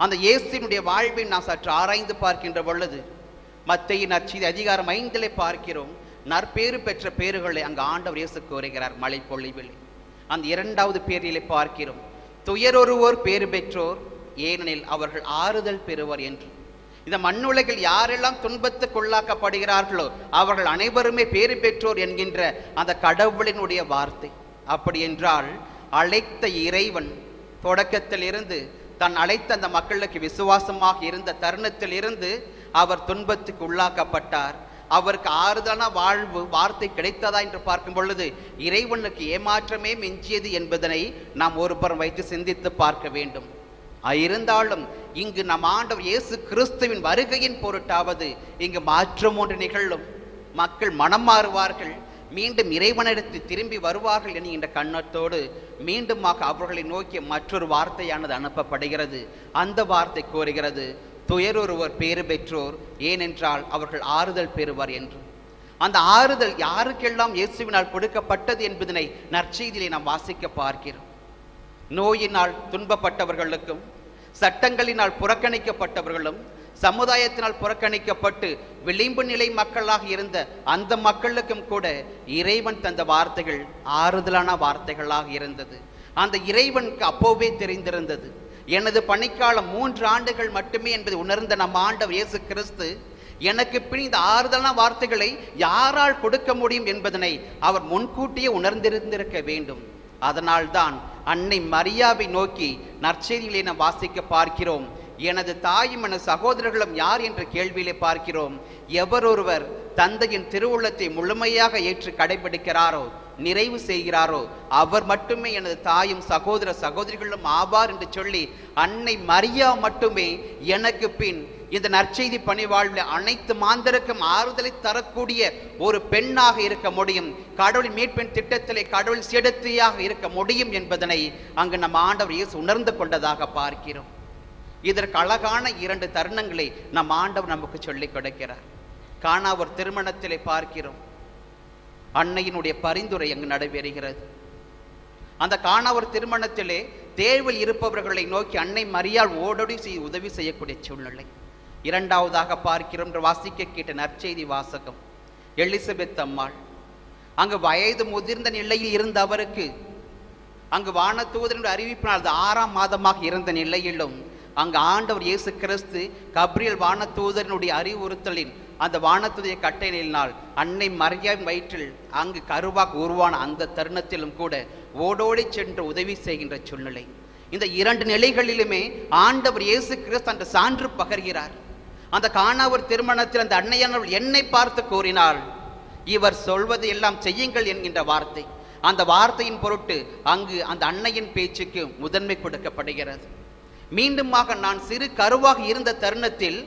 அந்த இயேசுவினுடைய வாழ்வை நாம் சற்று ஆராய்ந்து பார்க்கின்ற பொழுது மத்தேயு நற்செய்தி அதிகாரம் 5 பார்க்கிறோம். நற்பேறு பெற்ற பேறுகளை அங்கு ஆண்டவர் இயேசு கூறுகிறார் மழை பொழிவில். அந்த 2வது பேரிலே பார்க்கிறோம், துயரொருவோர் பேறு பெற்றோர் ஏனெனில் அவர்கள் ஆறுதல் பெறுவர் என்று. இந்த மண்ணுலகில் யாரெல்லாம் துன்பத்துக்குள்ளாக்கப்படுகிறார்களோ அவர்கள் அனைவருமே பேறு பெற்றோர் என்கின்ற அந்த கடவுளினுடைய வார்த்தை. அப்படி என்றால் அழைத்த இறைவன் தொடக்கத்தில் இருந்து தன் அழைத்த அந்த மக்களுக்கு விசுவாசமாக இருந்த தருணத்தில் இருந்து அவர் துன்பத்துக்கு உள்ளாக்கப்பட்டார். அவருக்கு ஆறுதலான வாழ்வு வார்த்தை கிடைத்ததா என்று பார்க்கும் பொழுது இறைவனுக்கு ஏமாற்றமே மிஞ்சியது என்பதனை நாம் ஒரு புறம் வைத்து சிந்தித்து பார்க்க வேண்டும். இருந்தாலும் இங்கு நம் ஆண்டவர் இயேசு கிறிஸ்துவின் வருகையின் பொருட்டாவது இங்கு மாற்றம் ஒன்று நிகழும், மக்கள் மனம் மாறுவார்கள், மீண்டும் இறைவனிடத்தில் திரும்பி வருவார்கள் என்கின்ற கண்ணத்தோடு மீண்டுமாக அவர்களை நோக்கிய மற்றொரு வார்த்தையானது அனுப்பப்படுகிறது. அந்த வார்த்தை கூறுகிறது, துயரொருவர் பேறு பெற்றோர் ஏனென்றால் அவர்கள் ஆறுதல் பெறுவர் என்று. அந்த ஆறுதல் யாருக்கெல்லாம் இயேசுவினால் கொடுக்கப்பட்டது என்பதனை நற்செய்தியிலே நாம் வாசிக்க பார்க்கிறோம். நோயினால் துன்பப்பட்டவர்களுக்கும், சட்டங்களினால் புறக்கணிக்கப்பட்டவர்களும், சமுதாயத்தினால் புறக்கணிக்கப்பட்டு விளிம்பு நிலை மக்களாக இருந்த அந்த மக்களுக்கும் கூட இறைவன் தந்த வார்த்தைகள் ஆறுதலான வார்த்தைகளாக இருந்தது. அந்த இறைவனுக்கு அப்போவே தெரிந்திருந்தது, எனது பணிக்காலம் 3 ஆண்டுகள் மட்டுமே என்பதை உணர்ந்த நம் ஆண்டவர் இயேசு கிறிஸ்து எனக்கு பின் இந்த ஆறுதலான வார்த்தைகளை யாரால் கொடுக்க முடியும் என்பதனை அவர் முன்கூட்டியே உணர்ந்திருந்திருக்க வேண்டும். அதனால்தான் அன்னை மரியாவை நோக்கி நற்செய்தியிலே நாம் வாசிக்க பார்க்கிறோம், எனது தாயும் எனது சகோதரர்களும் யார் என்ற கேள்வியிலே பார்க்கிறோம், எவரொருவர் தந்தையின் திருவுள்ளத்தை முழுமையாக ஏற்று கடைபிடிக்கிறாரோ நிறைவு செய்கிறாரோ அவர் மட்டுமே எனது தாயும் சகோதர சகோதரிகளும் ஆவார் என்று சொல்லி அன்னை மரியா மட்டுமே எனக்கு பின் இந்த நற்செய்தி பணிவாழ்வில் அனைத்து மாந்தருக்கும் ஆறுதலை தரக்கூடிய ஒரு பெண்ணாக இருக்க முடியும், கடவுளின் மீட்பின் திட்டத்திலே கடவுள் செலுத்தியாக இருக்க முடியும் என்பதனை அங்கு நம் ஆண்டவர் இயேசு உணர்ந்து கொண்டதாக பார்க்கிறோம். இதற்கு அழகான 2 தருணங்களை நம் ஆண்டவர் நமக்கு சொல்லிக் கொடுக்கிறார். கானாவூர் திருமணத்திலே பார்க்கிறோம், அன்னையினுடைய பரிந்துரை அங்கு நடைபெறுகிறது. அந்த கானாவூர் திருமணத்திலே தேர்வில் இருப்பவர்களை நோக்கி அன்னை மரியாள் ஓடோடி உதவி செய்யக்கூடிய சூழ்நிலை. 2வதாக பார்க்கிறோம் என்று வாசிக்க கேட்ட நற்செய்தி வாசகம், எலிசபெத் அம்மாள் அங்கு வயது முதிர்ந்த நிலையில் இருந்த அவருக்கு அங்கு வானதூதரின் அறிவிப்பினால் 6ஆம் மாதமாக இருந்த நிலையிலும் அங்கு ஆண்டவர் இயேசு கிறிஸ்து கப்ரியல் வானதூதரினுடைய அறிவுறுத்தலின் அந்த வானத்துடைய கட்டளையினால் அன்னை மரியாவின் வயிற்றில் அங்கு கருவாக உருவான அந்த தருணத்திலும் கூட ஓடோடி சென்று உதவி செய்கின்ற சூழ்நிலை. இந்த 2 நிலைகளிலுமே ஆண்டவர் இயேசு கிறிஸ்து அந்த சான்று பகர்கிறார். அந்த கானாவூர் திருமணத்தில் அந்த அன்னையானவள் என்னை பார்த்து கூறினாள், இவர் சொல்வது எல்லாம் செய்யுங்கள் என்கின்ற வார்த்தை. அந்த வார்த்தையின் பொருட்டு அங்கு அந்த அன்னையின் பேச்சுக்கு முதன்மை கொடுக்கப்படுகிறது. மீண்டுமாக நான் சிறு கருவாக இருந்த தருணத்தில்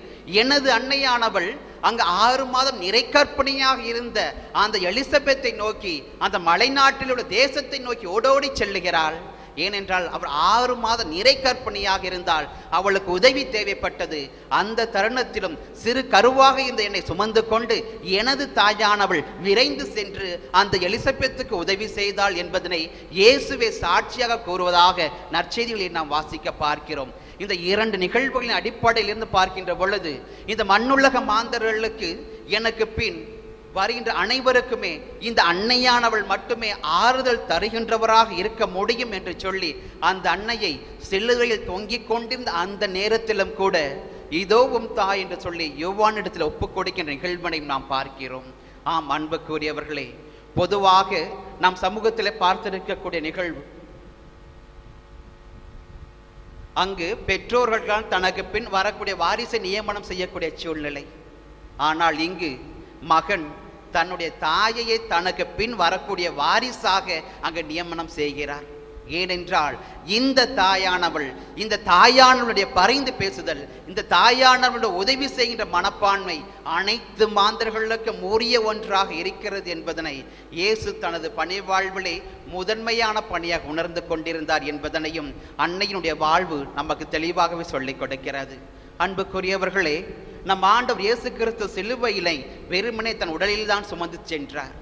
எனது அன்னையானவள் அங்கு 6 மாதம் நிறைகற்பனையாக இருந்த அந்த எலிசபெத்தை நோக்கி அந்த மலைநாட்டில் உள்ள தேசத்தை நோக்கி ஓடோடி செல்லுகிறாள். ஏனென்றால் அவர் 6 மாத நிறை கர்ப்பிணியாக இருந்தால் அவளுக்கு உதவி தேவைப்பட்டது. அந்த தருணத்திலும் சிறு கருவாக இருந்த என்னை சுமந்து கொண்டு எனது தாயானவள் விரைந்து சென்று அந்த எலிசபெத்துக்கு உதவி செய்தாள் என்பதனை இயேசுவே சாட்சியாக கூறுவதாக நற்செய்திகளில் நாம் வாசிக்க பார்க்கிறோம். இந்த 2 நிகழ்வுகளின் அடிப்படையில் இருந்து பார்க்கின்ற பொழுது இந்த மண்ணுலக மாந்தர்களுக்கு எனக்கு பின் வருகின்ற அனைவருக்குமே இந்த அன்னையானவள் மட்டுமே ஆறுதல் தருகின்றவராக இருக்க முடியும் என்று சொல்லி அந்த அன்னையை சிலுவையில் தொங்கிக் கொண்டிருந்த அந்த நேரத்திலும் கூட இதோவும் தாய் என்று சொல்லி யோவானிடத்தில் ஒப்புக் கொடுக்கின்ற நிகழ்வினையும் நாம் பார்க்கிறோம். ஆம் அன்புக்குரியவர்களே, பொதுவாக நாம் சமூகத்தில் பார்த்திருக்கக்கூடிய நிகழ்வு, அங்கு பெற்றோர்கள் தனக்கு பின் வரக்கூடிய வாரிசை நியமனம் செய்யக்கூடிய சூழ்நிலை. ஆனால் இங்கு மகன் தன்னுடைய தாயையே தனக்கு பின் வரக்கூடிய வாரிசாக அங்கு நியமனம் செய்கிறார். ஏனென்றால் இந்த தாயானவள், இந்த தாயானவளுடைய பரிந்து பேசுதல், இந்த தாயானவளுடைய உதவி செய்கின்ற மனப்பான்மை அனைத்து மாந்தர்களுக்கும் உரிய ஒன்றாக இருக்கிறது என்பதனை இயேசு தனது பணி வாழ்விலே முதன்மையான பணியாக உணர்ந்து கொண்டிருந்தார் என்பதனையும் அன்னையினுடைய வாழ்வு நமக்கு தெளிவாகவே சொல்லிக் கொடுக்கிறது. அன்புக்குரியவர்களே, நம் ஆண்டவர் இயேசு கிறிஸ்து சிலுவையிலை வெறுமனே தன் உடலில் தான் சுமந்து சென்றார்.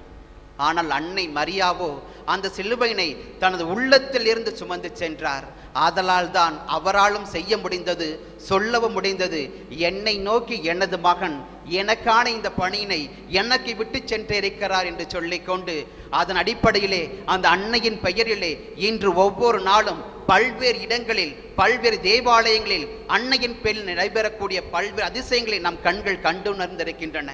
ஆனால் அன்னை மரியாவோ அந்த சிலுவையினை தனது உள்ளத்தில் இருந்து சுமந்து சென்றார். ஆதலால் தான் அவராலும் செய்ய முடிந்தது, சொல்லவும் முடிந்தது, என்னை நோக்கி எனது மகன் எனக்கான இந்த பணியினை எனக்கு விட்டு சென்றிருக்கிறார் என்று சொல்லிக்கொண்டு அதன் அடிப்படையிலே அந்த அன்னையின் பெயரிலே இன்று ஒவ்வொரு நாளும் பல்வேறு இடங்களில் பல்வேறு தேவாலயங்களில் அன்னையின் பேரில் நடைபெறக்கூடிய பல்வேறு அதிசயங்களை நம் கண்கள் கண்டுணர்ந்திருக்கின்றன.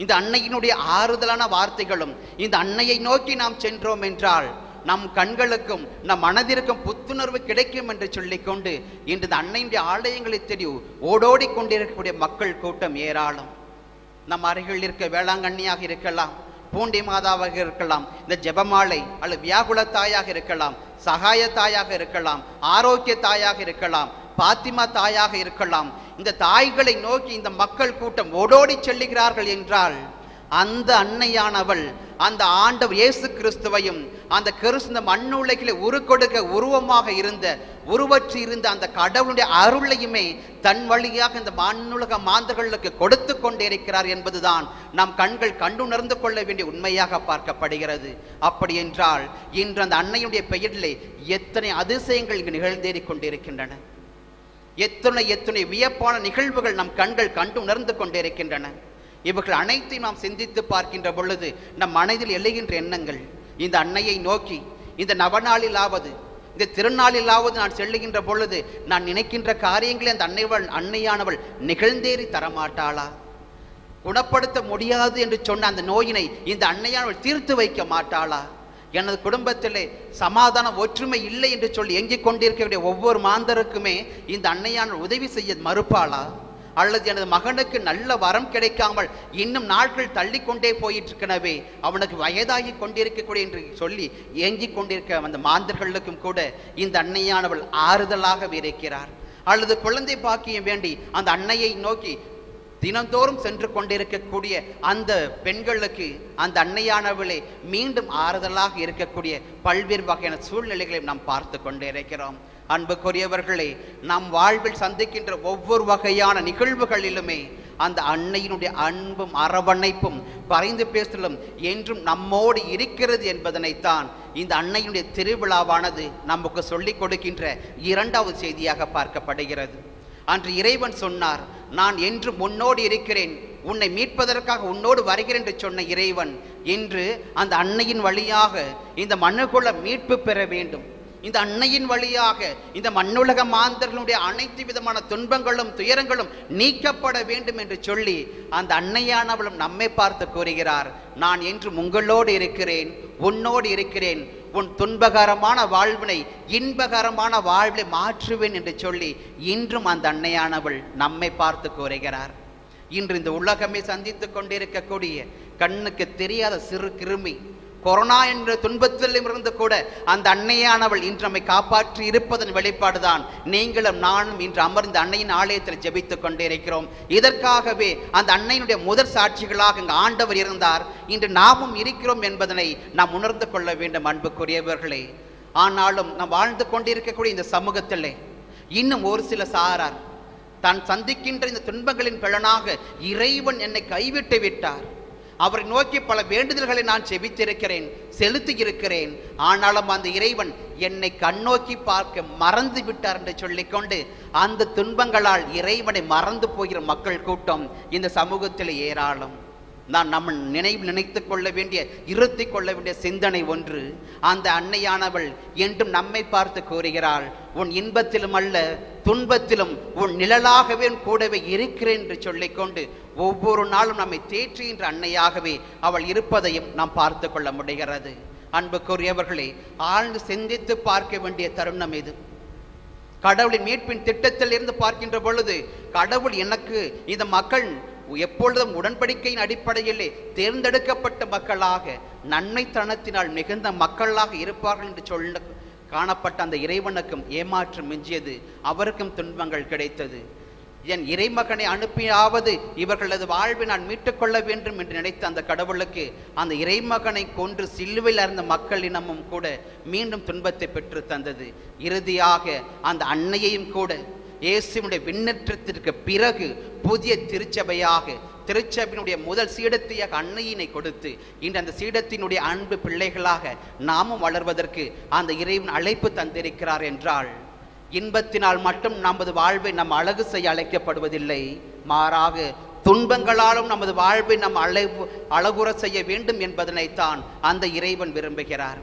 இந்த அன்னையினுடைய ஆறுதலான வார்த்தைகளும் இந்த அன்னையை நோக்கி நாம் சென்றோம் என்றால் நம் கண்களுக்கும் நம் மனதிற்கும் புத்துணர்வு கிடைக்கும் என்று சொல்லிக்கொண்டு இன்று இந்த அன்னையினுடைய ஆலயங்களை தெரியும் ஓடோடி கொண்டிருக்கக்கூடிய மக்கள் கூட்டம் ஏராளம். நம் அருகில் இருக்க வேளாங்கண்ணியாக இருக்கலாம், பூண்டி மாதாவாக இருக்கலாம், இந்த ஜெபமாலை அல்லது வியாகுல தாயாக இருக்கலாம், சகாய தாயாக இருக்கலாம், ஆரோக்கிய தாயாக இருக்கலாம், பாத்திமா தாயாக இருக்கலாம். இந்த தாய்களை நோக்கி இந்த மக்கள் கூட்டம் ஓடோடி செல்லுகிறார்கள் என்றால் அந்த அன்னையானவள் அந்த ஆண்டவர் இயேசு கிறிஸ்துவையும் அந்த கிறிஸ்து மண்ணுலகிலே உருக்கொடுக்க உருவமாக இருந்த உருவற்றி இருந்த அந்த கடவுளுடைய அருளையுமே தன் வழியாக இந்த மண்ணுலக மாந்தர்களுக்கு கொடுத்து கொண்டே இருக்கிறார் என்பதுதான் நம் கண்கள் கண்டுணர்ந்து கொள்ள வேண்டிய உண்மையாக பார்க்கப்படுகிறது. அப்படி என்றால் இன்று அந்த அன்னையுடைய பெயரிலே எத்தனை அதிசயங்கள் இங்கு நிகழ்ந்தேறிக் கொண்டிருக்கின்றன, எத்தனை வியப்பான நிகழ்வுகள் நம் கண்கள் கண்டு உணர்ந்து கொண்டிருக்கின்றன. இவர்கள் அனைத்தையும் நாம் சிந்தித்து பார்க்கின்ற பொழுது நம் மனதில் எழுகின்ற எண்ணங்கள், இந்த அன்னையை நோக்கி இந்த நவநாளிலாவது இந்த திருநாளிலாவது நான் செல்லுகின்ற பொழுது நான் நினைக்கின்ற காரியங்களை அந்த அன்னையானவள் நிகழ்ந்தேறி தரமாட்டாளா? குணப்படுத்த முடியாது என்று சொன்ன அந்த நோயினை இந்த அன்னையானவள் தீர்த்து வைக்க மாட்டாளா? எனது குடும்பத்திலே சமாதான ஒற்றுமை இல்லை என்று சொல்லி எங்கிக் கொண்டிருக்கக்கூடிய ஒவ்வொரு மாந்தருக்குமே இந்த அன்னையானவள் உதவி செய்ய மறுப்பாளா? அல்லது எனது மகனுக்கு நல்ல வரம் கிடைக்காமல் இன்னும் நாட்கள் தள்ளி கொண்டே போயிட்டிருக்கனவே அவனுக்கு வயதாகி கொண்டிருக்கக்கூடிய என்று சொல்லி ஏங்கிக் கொண்டிருக்க அந்த மாந்தர்களுக்கும் கூட இந்த அன்னையானவள் ஆறுதலாக இருக்கிறார். அல்லது குழந்தை பாக்கியம் வேண்டி அந்த அன்னையை நோக்கி தினந்தோறும் சென்று கொண்டிருக்கக்கூடிய அந்த பெண்களுக்கு அந்த அன்னையானவளே மீண்டும் ஆறுதலாக இருக்கக்கூடிய பல்வேறு வகையான சூழ்நிலைகளையும் நாம் பார்த்து கொண்டே இருக்கிறோம். அன்புக்குரியவர்களே, நம் வாழ்வில் சந்திக்கின்ற ஒவ்வொரு வகையான நிகழ்வுகளிலுமே அந்த அன்னையினுடைய அன்பும் அரவணைப்பும் பரிந்து பேசலும் என்றும் நம்மோடு இருக்கிறது என்பதனைத்தான் இந்த அன்னையினுடைய திருவிழாவானது நமக்கு சொல்லிக் கொடுக்கின்ற 2வது செய்தியாக பார்க்கப்படுகிறது. அன்று இறைவன் சொன்னார், நான் என்று உன்னோடு இருக்கிறேன், உன்னை மீட்பதற்காக உன்னோடு வருகிறேன் என்று சொன்ன இறைவன் இன்று அந்த அன்னையின் வழியாக இந்த மண்ணுக்குள்ள மீட்பு பெற வேண்டும். இந்த அன்னையின் வழியாக இந்த மண்ணுலக மாந்தர்களுடைய அனைத்து விதமான துன்பங்களும் துயரங்களும் நீக்கப்பட வேண்டும் என்று சொல்லி அந்த அன்னையானவளும் நம்மை பார்த்து கூறுகிறார், நான் என்றும் உங்களோடு இருக்கிறேன், உன்னோடு இருக்கிறேன், உன் துன்பகரமான வாழ்வினை இன்பகரமான வாழ்வை மாற்றுவேன் என்று சொல்லி இன்றும் அந்த அன்னையானவள் நம்மை பார்த்து கூறுகிறார். இன்று இந்த உலகமே சந்தித்து கொண்டிருக்கக்கூடிய கண்ணுக்கு தெரியாத சிறு கிருமி கொரோனா என்ற துன்பத்திலும் இருந்து கூட அந்த அன்னையானவள் இன்று நம்மை காப்பாற்றி இருப்பதன் வெளிப்பாடுதான் நீங்களும் நானும் இன்று அமர்ந்த அன்னையின் ஆலயத்தில் ஜெபித்துக் கொண்டிருக்கிறோம். இதற்காகவே அந்த அன்னையினுடைய முதற் சாட்சிகளாக இங்கு ஆண்டவர் இருந்தார், இன்று நாமும் இருக்கிறோம் என்பதனை நாம் உணர்ந்து கொள்ள வேண்டும். அன்புக்குரியவர்களே, ஆனாலும் நாம் வாழ்ந்து கொண்டிருக்கக்கூடிய இந்த சமூகத்திலே இன்னும் ஒரு சில சாரார் தான் சந்திக்கின்ற இந்த துன்பங்களின் பலனாக இறைவன் என்னை கைவிட்டு விட்டார், அவரை நோக்கி பல வேண்டுதல்களை நான் செபித்திருக்கிறேன், செலுத்தி இருக்கிறேன், ஆனாலும் அந்த இறைவன் என்னை கண்ணோக்கி பார்க்க மறந்து விட்டார் என்று சொல்லிக்கொண்டு அந்த துன்பங்களால் இறைவனை மறந்து போகிற மக்கள் கூட்டம் இந்த சமூகத்தில் ஏராளம். நான் நம்ம நினைத்து கொள்ள வேண்டிய, இருத்தி கொள்ள வேண்டிய சிந்தனை ஒன்று, அந்த அன்னையானவள் என்றும் நம்மை பார்த்து கூறுகிறாள், உன் இன்பத்திலும் அல்ல துன்பத்திலும் உன் நிழலாகவே கூடவே இருக்கிறேன் என்று சொல்லிக்கொண்டு ஒவ்வொரு நாளும் நம்மை தேற்றுகின்ற அன்னையாகவே அவள் இருப்பதையும் நாம் பார்த்து கொள்ள முடிகிறது. அன்புக்குரியவர்களே, ஆழ்ந்து சிந்தித்து பார்க்க வேண்டிய தருணம் இது. கடவுளின் மீட்பின் திட்டத்தில் இருந்து பார்க்கின்ற பொழுது கடவுள் எனக்கு இந்த மக்கள் எப்பொழுதும் உடன்படிக்கையின் அடிப்படையிலே தேர்ந்தெடுக்கப்பட்ட மக்களாக நன்மைத்தனத்தினால் மிகுந்த மக்களாக இருப்பார்கள் என்று சொல்ல காணப்பட்ட அந்த இறைவனுக்கும் ஏமாற்றம் மிஞ்சியது, அவருக்கும் துன்பங்கள் கிடைத்தது. என் இறைமகனை அனுப்பியாவது இவர்களது வாழ்வை நான் மீட்டுக்கொள்ள வேண்டும் என்று நினைத்த அந்த கடவுளுக்கு அந்த இறைமகனை கொன்று சிலுவையில் இருந்த மக்களினமும் கூட மீண்டும் துன்பத்தை பெற்று தந்தது. இறுதியாக அந்த அன்னையையும் கூட இயேசுவினுடைய விண்ணேற்றத்திற்கு பிறகு புதிய திருச்சபையினுடைய முதல் சீடத்தையாக அன்னையினை கொடுத்து இன்று அந்த சீடத்தினுடைய அன்பு பிள்ளைகளாக நாமும் வளர்வதற்கு அந்த இறைவன் அழைப்பு தந்திருக்கிறார் என்றால், இன்பத்தினால் மட்டும் நமது வாழ்வை நாம் அழகு செய்ய அழைக்கப்படுவதில்லை, மாறாக துன்பங்களாலும் நமது வாழ்வை நாம் அழகுற செய்ய வேண்டும் என்பதனைத்தான் அந்த இறைவன் விரும்புகிறார்.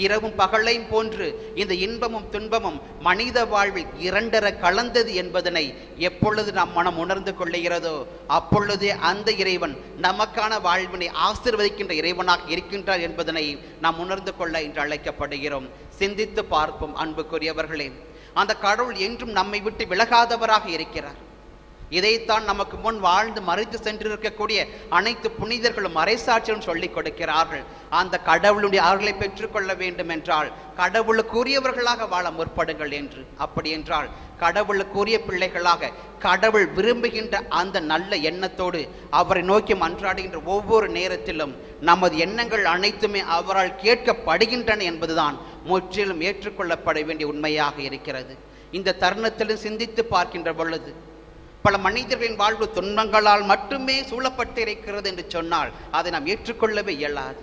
இரவும் பகலையும் போன்று இந்த இன்பமும் துன்பமும் மனித வாழ்வில் இரண்டர கலந்தது என்பதனை எப்பொழுது நம் மனம் உணர்ந்து கொள்ளுகிறதோ அப்பொழுதே அந்த இறைவன் நமக்கான வாழ்வினை ஆசீர்வதிக்கின்ற இறைவனாக இருக்கின்றார் என்பதனை நாம் உணர்ந்து கொள்ள இன்று அழைக்கப்படுகிறோம். சிந்தித்து பார்ப்போம் அன்புக்குரியவர்களே, அந்த கடவுள் என்றும் நம்மை விட்டு விலகாதவராக இருக்கிறார். இதைத்தான் நமக்கு முன் வாழ்ந்து மறைத்து சென்றிருக்கக்கூடிய அனைத்து புனிதர்களும் மறைசாட்சியும் சொல்லிக் கொடுக்கிறார்கள். அந்த கடவுளுடைய அருளை பெற்றுக்கொள்ள வேண்டும் என்றால் கடவுளுக்குரியவர்களாக வாழ முற்படுங்கள் என்று. அப்படி என்றால் கடவுளுக்குரிய பிள்ளைகளாக கடவுள் விரும்புகின்ற அந்த நல்ல எண்ணத்தோடு அவரை நோக்கி மன்றாடுகின்ற ஒவ்வொரு நேரத்திலும் நமது எண்ணங்கள் அனைத்துமே அவரால் கேட்கப்படுகின்றன என்பதுதான் முற்றிலும் ஏற்றுக்கொள்ளப்பட வேண்டிய உண்மையாக இருக்கிறது. இந்த தருணத்திலும் சிந்தித்து பார்க்கின்ற பொழுது பல மனிதர்களின் வாழ்வு துன்பங்களால் மட்டுமே சூழப்பட்டு இருக்கிறது என்று சொன்னால் அதை நாம் ஏற்றுக்கொள்ளவே இயலாது.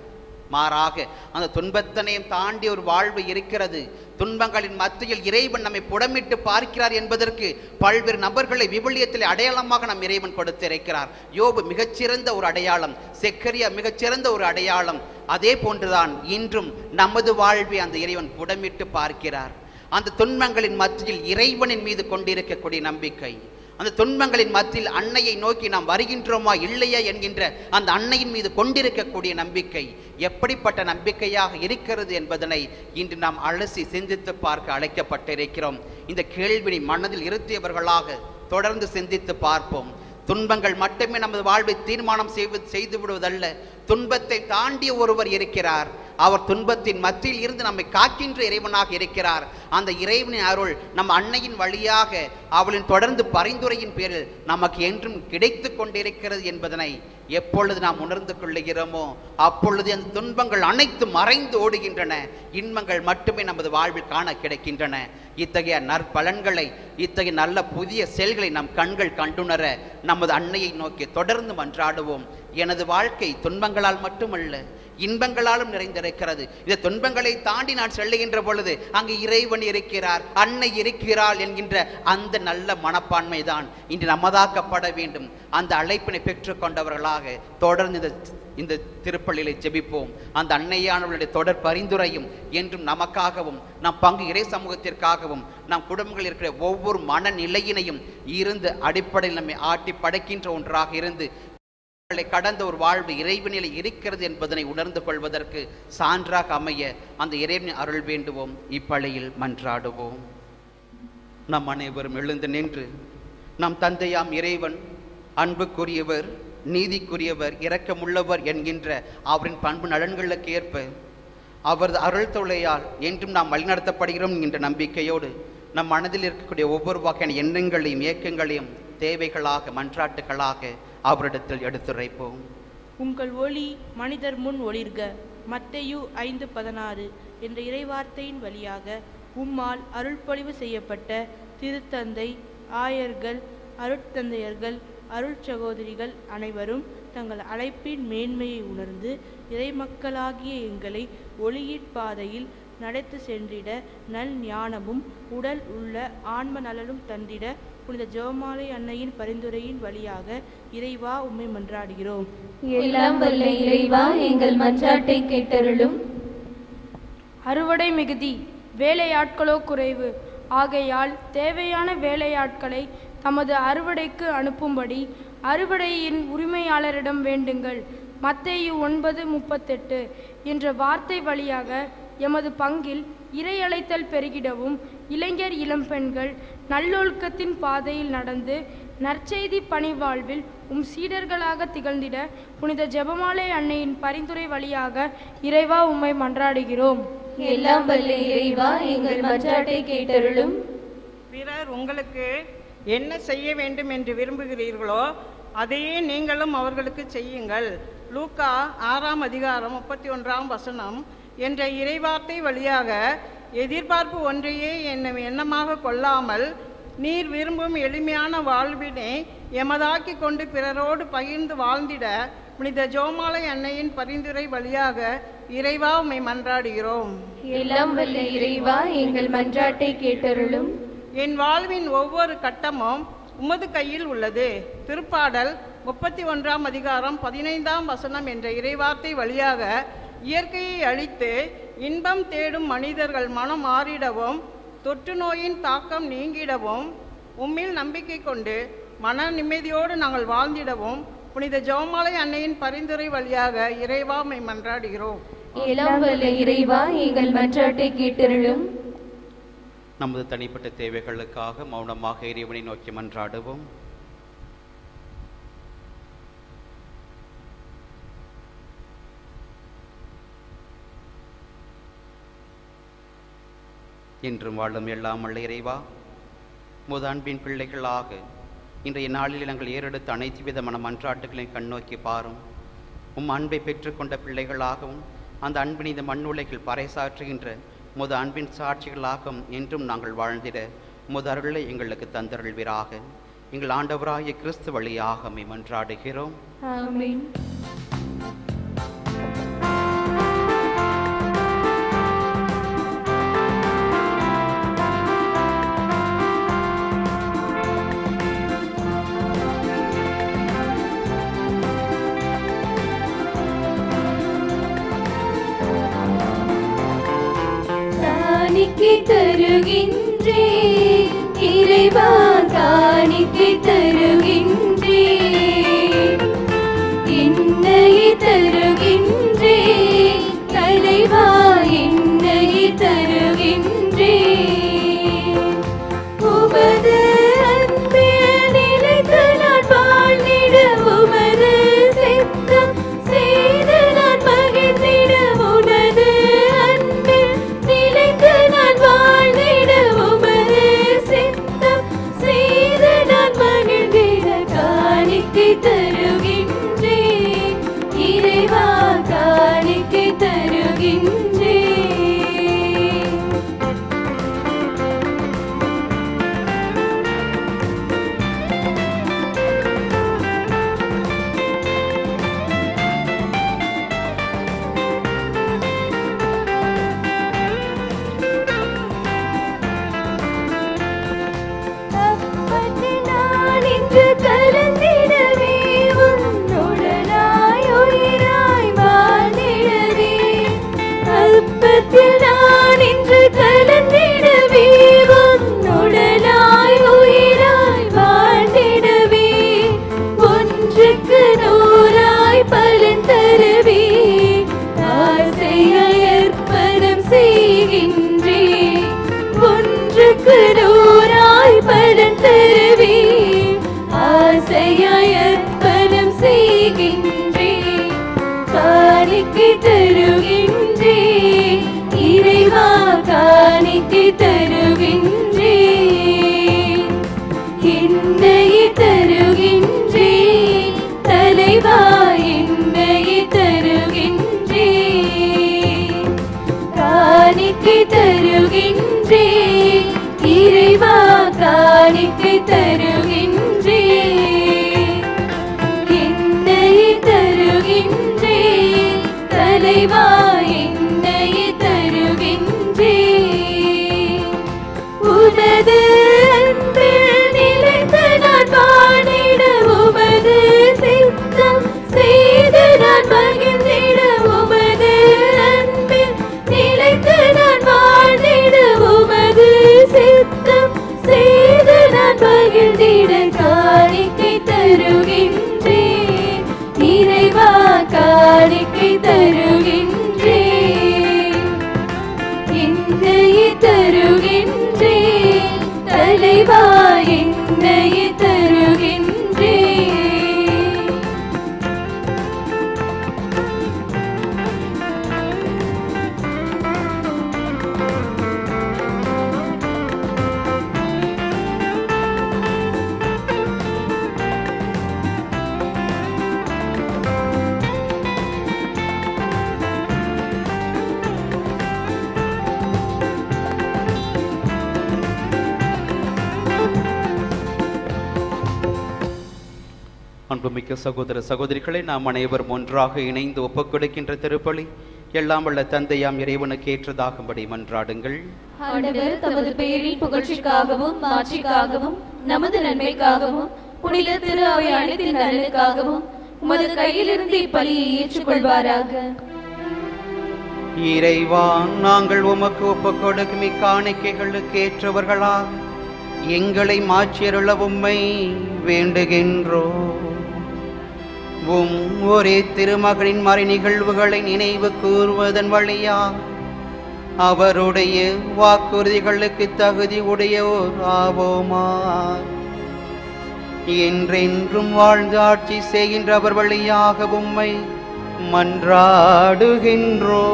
மாறாக அந்த துன்பத்தனையும் தாண்டி ஒரு வாழ்வு இருக்கிறது. துன்பங்களின் மத்தியில் இறைவன் நம்மை புடமிட்டு பார்க்கிறார் என்பதற்கு பல்வேறு நபர்களை விவிலியத்தில் அடையாளமாக நம் இறைவன் கொடுத்திருக்கிறார். யோபு மிகச்சிறந்த ஒரு அடையாளம், செக்கரியா மிகச்சிறந்த ஒரு அடையாளம். அதே போன்றுதான் இன்றும் நமது வாழ்வை அந்த இறைவன் புடமிட்டு பார்க்கிறார். அந்த துன்பங்களின் மத்தியில் இறைவனின் மீது கொண்டிருக்கக்கூடிய நம்பிக்கை, அந்த துன்பங்களின் மத்தியில் அன்னையை நோக்கி நாம் வருகின்றோமா இல்லையா என்கின்ற அந்த அன்னையின் மீது கொண்டிருக்கக்கூடிய நம்பிக்கை எப்படிப்பட்ட நம்பிக்கையாக இருக்கிறது என்பதனை இன்று நாம் அலசி சிந்தித்து பார்க்க அழைக்கப்பட்டிருக்கிறோம். இந்த கேள்வியை மனதில் இருத்தியவர்களாக தொடர்ந்து சிந்தித்து பார்ப்போம். துன்பங்கள் மட்டுமே நமது வாழ்வை தீர்மானம் செய்து விடுவதல்ல, துன்பத்தை தாண்டிய ஒருவர் இருக்கிறார். அவர் துன்பத்தின் மத்தியில் இருந்து நம்மை காக்கின்ற இறைவனாக இருக்கிறார். அந்த இறைவனின் அருள் நம் அன்னையின் வழியாக அவளின் தொடர்ந்து பரிந்துரையின் பேரில் நமக்கு என்றும் கிடைத்து கொண்டிருக்கிறது என்பதனை எப்பொழுது நாம் உணர்ந்து கொள்ளுகிறோமோ அப்பொழுது அந்த துன்பங்கள் அனைத்து மறைந்து ஓடுகின்றன, இன்பங்கள் மட்டுமே நமது வாழ்வில் காண கிடைக்கின்றன. இத்தகைய நற்பலன்களை, இத்தகைய நல்ல புதிய செயல்களை நம் கண்கள் கண்டுணர நமது அன்னையை நோக்கி தொடர்ந்து மன்றாடுவோம். எனது வாழ்க்கை துன்பங்களால் மட்டுமல்ல, இன்பங்களாலும் நிறைந்திருக்கிறது. இந்த துன்பங்களை தாண்டி நான் செல்லுகின்ற பொழுது அங்கு இறைவன் இருக்கிறார், அன்னை இருக்கிறாள் என்கின்ற அந்த நல்ல மனப்பான்மை தான் இன்று நமதாக்கப்பட வேண்டும். அந்த அழைப்பினை பெற்றுக்கொண்டவர்களாக தொடர்ந்து இந்த திருப்பலிகளை ஜெபிப்போம். அந்த அன்னையானவர்களுடைய தொடர் பரிந்துரையும் என்றும் நமக்காகவும் நம் பங்கு இறை சமூகத்திற்காகவும் நம் குடும்பங்கள் இருக்கிற ஒவ்வொரு மனநிலையினையும் இருந்து அடிப்படையில் நம்மை ஆட்டி படைக்கின்ற ஒன்றாக இருந்து கடந்த ஒரு வாழ்வு இறைவனில் இருக்கிறது என்பதனை உணர்ந்து கொள்வதற்கு சான்றாக அமைய அந்த இறைவனின் அருள் வேண்டுவோம். இப்பள்ளியில் மன்றாடுவோம். நம் அனைவரும் எழுந்து நின்று நம் தந்தையாம் இறைவன் அன்புக்குரியவர், நீதிக்குரியவர், இரக்கமுள்ளவர் என்கின்ற அவரின் பண்பு நலன்களுக்கு ஏற்ப அவரது அருள் தொல்லையால் என்றும் நாம் வழிநடத்தப்படுகிறோம் என்கின்ற நம்பிக்கையோடு நம் மனதில் இருக்கக்கூடிய ஒவ்வொரு வகையான எண்ணங்களையும் இயக்கங்களையும் தேவைகளாக மன்றாட்டுகளாக அவரிடத்தில் எடுத்துரைப்போம். உங்கள் ஒளி மனிதர் முன் ஒளிர்க, மத்தேயு 5:16 என்ற இறைவார்த்தையின் வழியாக உம்மால் அருள்பொழிவு செய்யப்பட்ட திருத்தந்தை, ஆயர்கள், அருட்தந்தையர்கள், அருள் சகோதரிகள் அனைவரும் தங்கள் அழைப்பின் மேன்மையை உணர்ந்து இறைமக்களாகிய எங்களை ஒளியின் பாதையில் நடத்தி சென்றிட நல் ஞானமும் உடல் உள்ள ஆன்ம நலனும் தந்திட புனித ஜெபமாலை அன்னையின் பரிந்துரையின் வழியாக இறைவா உம்மை மன்றாடுகிறோம். எல்லாம் வல்ல இறைவா, எங்கள் மன்றாட்டை கேட்டருளும். அறுவடை மிகுதி, வேலையாட்களோ குறைவு. ஆகையால் தேவையான வேலையாட்களை தமது அறுவடைக்கு அனுப்பும்படி அறுவடையின் உரிமையாளரிடம் வேண்டுங்கள். மத்தேயு 9:38 என்ற வார்த்தை வழியாக எமது பங்கில் இறையழைத்தல் பெருகிடவும் இளைஞர் இளம்பெண்கள் நல்லொழுக்கத்தின் பாதையில் நடந்து நற்செய்தி பணிவாழ்வில் சீடர்களாக திகழ்ந்திட புனித ஜெபமாலை அன்னையின் பரிந்துரை வழியாக இறைவா உம்மை மன்றாடுகிறோம். எல்லாம் வல்ல இறைவா, எங்கள் மன்றாட்டை கேட்டருளும். பிறர் உங்களுக்கு என்ன செய்ய வேண்டும் என்று விரும்புகிறீர்களோ அதையே நீங்களும் அவர்களுக்கு செய்யுங்கள். லூக்கா 6:31 என்ற இறைவார்த்தை வழியாக எதிர்பார்ப்பு ஒன்றையே எண்ணமாக கொள்ளாமல் நீர் விரும்பும் எளிமையான வாழ்வினை எமதாக்கி கொண்டு பிறரோடு பகிர்ந்து வாழ்ந்திட புனித ஜெபமாலை அன்னையின் பரிந்துரை வழியாக இறைவா உம்மை மன்றாடுகிறோம். எல்லாம் வல்ல இறைவா, எங்கள் மன்றாட்டை கேட்டருளும். என் வாழ்வின் ஒவ்வொரு கட்டமும் உமது கையில் உள்ளது. திருப்பாடல் 31:15 என்ற இறைவார்த்தை வழியாக இயற்கையை அழித்து இன்பம் தேடும் மனிதர்கள் மனம் மாறிடவும் தொற்று நோயின் தாக்கம் நீங்கிடவும் உம்மில் நம்பிக்கை கொண்டு மன நிம்மதியோடு நாங்கள் வாழ்ந்திடவும் புனித ஜெபமாலை அன்னையின் பரிந்துரை வழியாக இறைவா உம்மை மன்றாடுகிறோம். எல்லாம் வல்ல இறைவா, எங்கள் மன்றாட்டை கேட்டருளும். நமது தனிப்பட்ட தேவைகளுக்காக மௌனமாக இறைவனை நோக்கி மன்றாடுவோம். என்றும் வாழும் எல்லாம் வல்ல இறைவா, உமது அன்பின் பிள்ளைகளாக இன்றைய நாளில் நாங்கள் ஏறெடுத்த அனைத்து விதமான மன்றாட்டுகளையும் கண்ணோக்கி பாரும். அன்பை பெற்றுக்கொண்ட பிள்ளைகளாகவும் அந்த அன்பின் இந்த மண்ணுலகில் பறைசாற்றுகின்ற உமது அன்பின் சாட்சிகளாக என்றும் நாங்கள் வாழ்ந்திட உமது அருளை எங்களுக்கு தந்தருள்வீராக. எங்கள் ஆண்டவராகிய கிறிஸ்து வழியாக உம்மை மன்றாடுகிறோம். ஆமென். காணிக்கை தருகின்றேன் இறைவா, காணிக்கை தருகின்றேன், என்னையை தருகின்றேன் தலைவா, என்னையை தருகின்றேன். உமது அன்பில் நிலைத்த நான் வாழ்ந்திட உமது சித்தம் செய்து நான் மகிழ்ந்திட உனது அன்பில் நிலைத்த நான் வாழ்ந்திட உமது சித்தம் செய்து நான் மகிழ்ந்திட காணிக்கை தருகின்றேன் இறைவா, காணிக்கை தருகின்றேன். அப்பத்தில் நான் இன்று கலந்திடவே உன்னுடனாய் உயிராய் வாழ்ந்திடவே. அப்பத்தில் நான் இன்று கலந்திடவே உன்னுடனாய் உயிராய் வாழ்ந்திடவே. ஒன்றுக்கு நூறாய் பலன் தருவே ஆசையாய் அர்ப்பணம் செய்கின்றேன். ஒன்றுக்கு நூறாய் பலன் தருவே ஆசையாய் அர்ப்பணம் செய்கின்றேன். காணிக்கை தருகின்றேன் இறைவா, காணிக்கை தருகின்றேன், என்னையை தருகின்றேன் தலைவா, என்னையை தருகின்றேன். காணிக்கை தருகின்றேன் இறைவா காணிக்கை தருகின்றேன் என்னையே தருகின்றேன் தலைவா என்னையே தருகின்றேன் உனது அன்பில் நிலைத்த நான் வாணிட உமது சித்தம் செய்து நான் மகிழ்ந்திட உமது அன்பில் நிலைத்த நான் வாணிட உமது சித்தம் செய்து நான் மகிழ்ந்திட காணிக்கை தருகின்றேன் இறைவா காணிக்கை தருகின்றேன் என்னையே தருகின்றேன் தலைவா என்னையே தருகின்றேன் அன்புமிக்க சகோதர சகோதரிகளை நாம் அனைவரும் ஒன்றாக இணைந்து ஒப்புக்கொடுக்கின்ற திருப்பலி எல்லாம் வல்ல தந்தையாம் இறைவனுக்கு ஏற்றதாகும்படி மன்றாடுங்கள். ஆண்டவர் தமது பெயரின் புகழ்ச்சிக்காகவும் மாட்சிக்காகவும் நமது நன்மைக்காகவும் புனித திரு அவை அனைத்தின் நலனுக்காகவும் உமது கையிலிருந்து இப்பலியை ஏற்றுக்கொள்வாராக. இறைவா, நாங்கள் உமக்கு ஒப்புக்கொடுக்கும் இக்காணிக்கைகளுக்கு ஏற்றவர்களாக எங்களை மாற்றியருள உம்மை வேண்டுகின்றோம். ஒரே திருமகனின் மறை நிகழ்வுகளை நினைவு கூறுவதன் வழியா அவருடைய வாக்குறுதிகளுக்கு தகுதி உடையோர் ஆவோமா. என்றென்றும் வாழ்ந்து ஆட்சி செய்கின்ற அவர் வழியாக உம்மை மன்றாடுகின்றோ.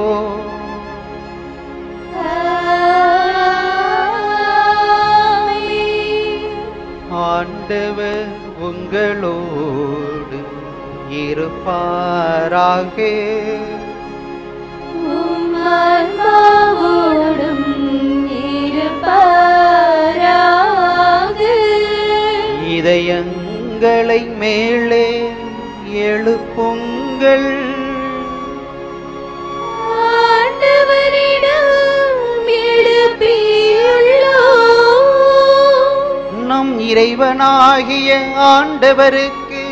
ஆண்டவர் உங்களோடு இருப்பாராக. உம்மான்மாவோடும் இருப்பாராக. இதயங்களை மேலே எழுப்புங்கள். ஆண்டவரிடம் எழுப்பியுள்ளோம். நம் இறைவனாகிய ஆண்டவருக்கு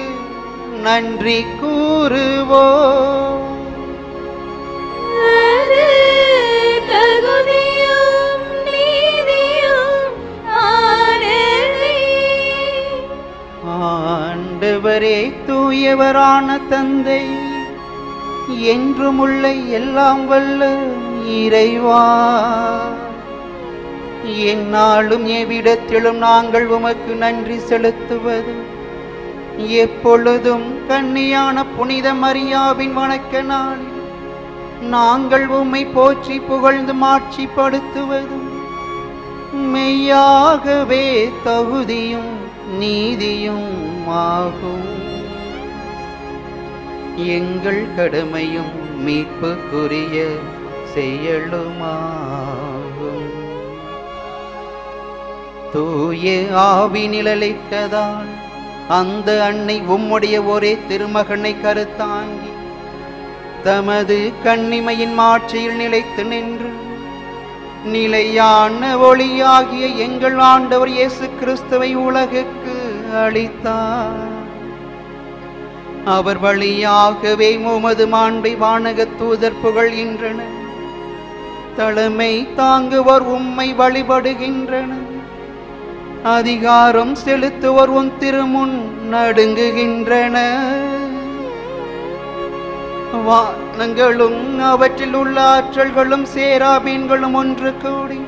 நன்றி கூறுவோம். அது தகுதியும் நீதியும் ஆனதே. ஆண்டவரே, தூயவரான தந்தை, என்றுமுள்ள எல்லாம் வல்ல இறைவா, எந்நாளும் எவ்விடத்திலும் நாங்கள் உமக்கு நன்றி செலுத்துவது எப்பொழுதும் கன்னியான புனித மரியாவின் வணக்க நாளில் நாங்கள் உம்மை போற்றி புகழ்ந்து மாட்சிப்படுத்துவதும் மெய்யாகவே தகுதியும் நீதியும் ஆகும். எங்கள் கடமையும் மீட்புக்குரிய செயலுமாகும். தூய ஆவி நிழலிட்டதால் அந்த அன்னை உம்முடைய ஒரே திருமகனை கருத்தாங்கி தமது கன்னிமையின் மாட்சியில் நிலைத்து நின்று நிலையான ஒளியாகிய எங்கள் ஆண்டவர் இயேசு கிறிஸ்துவை உலகுக்கு அளித்தார். அவர் வழியாகவே உமது மாண்பை வானக தூதர் புகழ்கின்றனர். தலைமை தாங்குவோர் உம்மை வழிபடுகின்றனர். அதிகாரம் செலுத்துவோர் உன் திருமுன் நடுங்குகின்றன. வானங்களும் அவற்றில் உள்ள ஆற்றல்களும் சேராபீன்களும் ஒன்று கூடி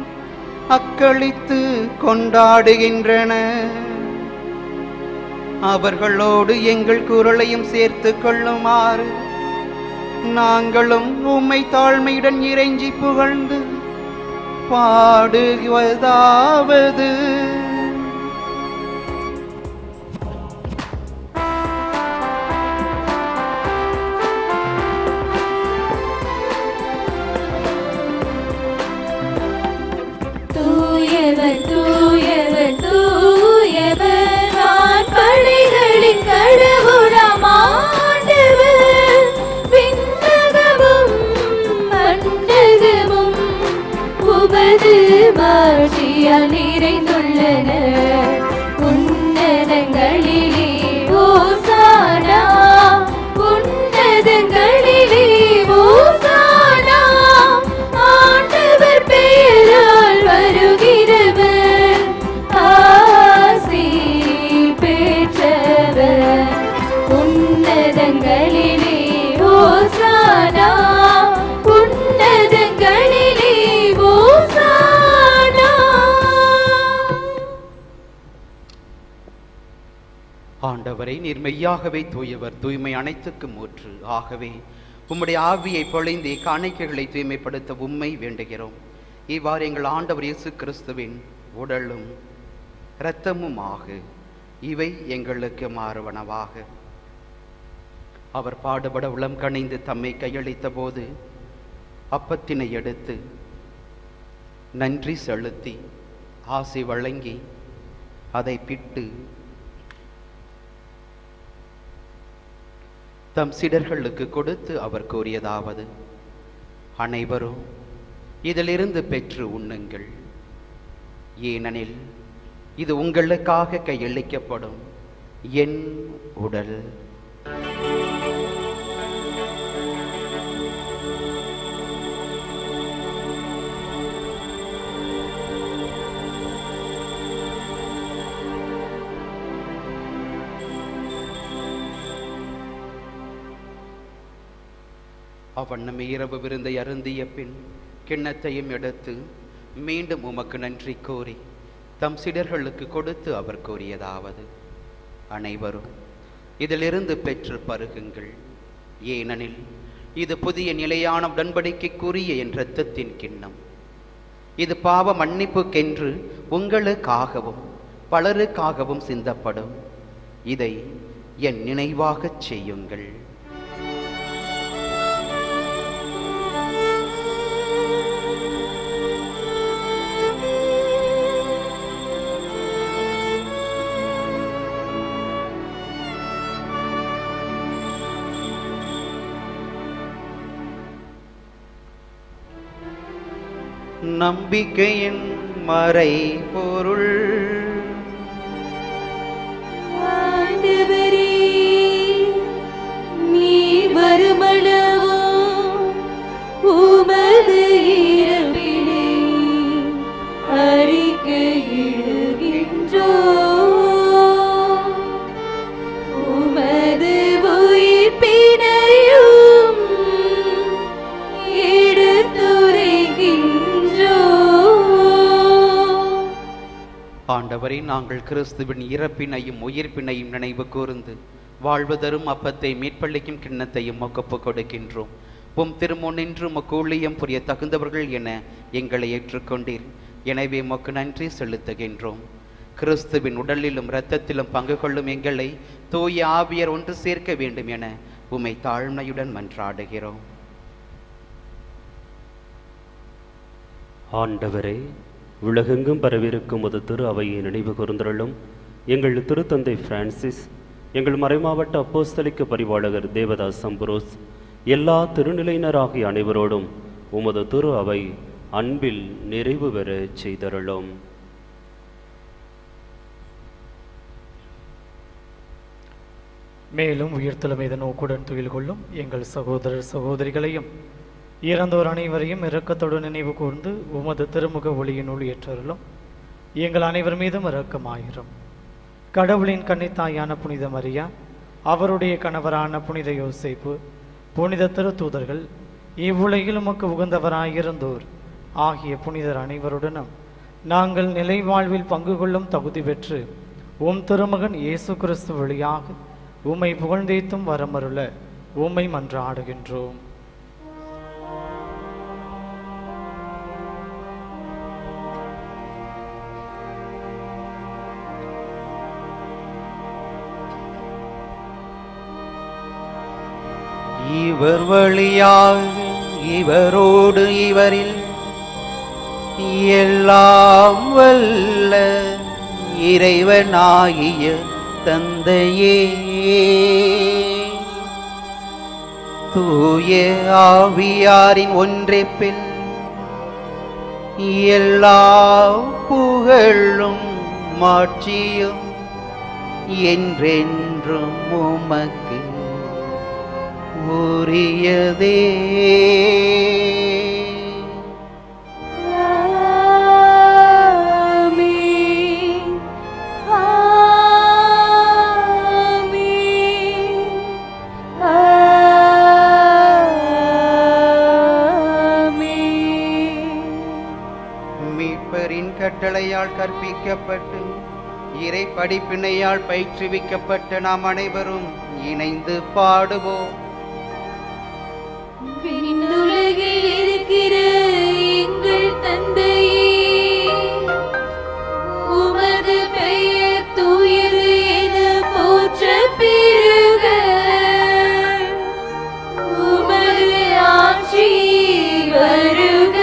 அக்களித்து கொண்டாடுகின்றன. அவர்களோடு எங்கள் குரலையும் சேர்த்து கொள்ளுமாறு நாங்களும் உம்மை தாழ்மையுடன் இறைஞ்சி புகழ்ந்து பாடுவதாவது. ஆசியால் நிறைந்துள்ளன. உன்னதங்களிலே ஓசானா, உன்னதங்களிலே ஓசானா, ஆண்டவர் பெயரால் வருகிறவர் ஆசி பெற்றவர். உன்னதங்களிலே ஓசானா, உன்னதங்களிலே ஓசானா. ஆண்டவரை நீர் மெய்யாகவே தூயவர், தூய்மை அனைத்துக்கும் ஊற்று. ஆகவே உம்முடைய ஆவியை பொழிந்து காணிக்கைகளை தூய்மைப்படுத்த உம்மை வேண்டுகிறோம். இவ்வாறு எங்கள் ஆண்டவர் இயேசு கிறிஸ்துவின் உடலும் இரத்தமுமாக இவை எங்களுக்கு மாறுவனவாக. அவர் பாடுபட உளம் கனிந்து தம்மை கையளித்த போது அப்பத்தினை எடுத்து நன்றி செலுத்தி ஆசி வழங்கி அதை பிட்டு தம் சீடர்களுக்கு கொடுத்து அவர் கூறியதாவது: அனைவரும் இதிலிருந்து பெற்று உண்ணுங்கள், ஏனெனில் இது உங்களுக்காக கையளிக்கப்படும் என் உடல். அவ்வண்ணமே இரவு விருந்தை அருந்திய பின் கிண்ணத்தையும் எடுத்து மீண்டும் உமக்கு நன்றி கூறி தம் சீடர்களுக்கு கொடுத்து அவர் கூறியதாவது: அனைவரும் இதிலிருந்து பெற்று பருகுங்கள், ஏனெனில் இது புதிய நிலையான உடன்படிக்கைக்குரிய என் இரத்தத்தின் கிண்ணம். இது பாவ மன்னிப்புக்கென்று உங்களுக்காகவும் பலருக்காகவும் சிந்தப்படும். இதை என் நினைவாகச் செய்யுங்கள். நம்பிக்கையின் மறை பொருள். ஆண்டவரே, நீர் வருமளவோ உமது இரவினை அறிக்கையிடுகின்றோம். உமது உயிர்ப்பினையும் ஆண்டவரை, நாங்கள் கிறிஸ்துவின் இறப்பினையும் உயிர்ப்பினையும் நினைவு கூர்ந்து வாழ்வு தரும் அப்பத்தை மீட்பளிக்கும் கிண்ணத்தையும் ஒப்புக் கொடுக்கின்றோம். உம் திருமுன்னின்று உமக்கு ஊழியம் புரிய தகுந்தவர்கள் என எங்களை ஏற்றுக்கொண்டீர். எனவே உமக்கு நன்றி செலுத்துகின்றோம். கிறிஸ்துவின் உடலிலும் இரத்தத்திலும் பங்கு கொள்ளும் எங்களை தூய ஆவியர் ஒன்று சேர்க்க வேண்டும் என உம்மை தாழ்மையுடன் மன்றாடுகிறோம். ஆண்டவரே, உலகெங்கும் பரவியிருக்கும் ஒரு திரு அவையை நினைவு கூர்ந்தருளும். எங்கள் திருத்தந்தை பிரான்சிஸ், எங்கள் மறைமாவட்ட அப்போஸ்தலிக்க பரிபாலகர் தேவதாஸ் அம்புரோஸ், எல்லா திருநிலையினராகிய அனைவரோடும் உமது திரு அவை அன்பில் நிறைவு பெற செய்தருளும். மேலும் உயிர்த்தெழும் நோக்குடன் துயில் கொள்ளும் எங்கள் சகோதரர் சகோதரிகளையும் இறந்தோர் அனைவரையும் இரக்கத்தோடு நினைவு கூர்ந்து உமது திருமுக ஒளியினுள் ஏற்றருளும். எங்கள் அனைவர் மீதும் இரக்கமாயிரும். கடவுளின் கன்னித்தாயான புனித மரியா, அவருடைய கணவரான புனித யோசேப்பு, புனித திருத்தூதர்கள், இவ்வுலகில் உமக்கு உகந்தவராயிருந்தோர் ஆகிய புனிதர் அனைவருடனும் நாங்கள் நிலை வாழ்வில் பங்கு கொள்ளும் தகுதி பெற்று உம் திருமகன் இயேசு கிறிஸ்து வழியாக உம்மை புகழ்ந்தேத்தும் வரமருள உம்மை மன்றாடுகின்றோம். இவர் வழியாக இவரோடு இவரில் எல்லாம் வல்ல இறைவனாகிய தந்தையே, தூய ஆவியாரின் ஒன்றிப்பில் எல்லா புகழும் மாட்சியும் என்றென்றும் உமக்கு உரியதே. மீட்பரின் கட்டளையால் கற்பிக்கப்பட்டு இறை படிப்பினையால் பயிற்றுவிக்கப்பட்ட நாம் அனைவரும் இணைந்து பாடுவோம். விண்ணுலகில் இருக்கிற எங்கள் தந்தையே, உமது பெயர் தூயது என போற்றப் பெறுக. உமது ஆட்சி வருக.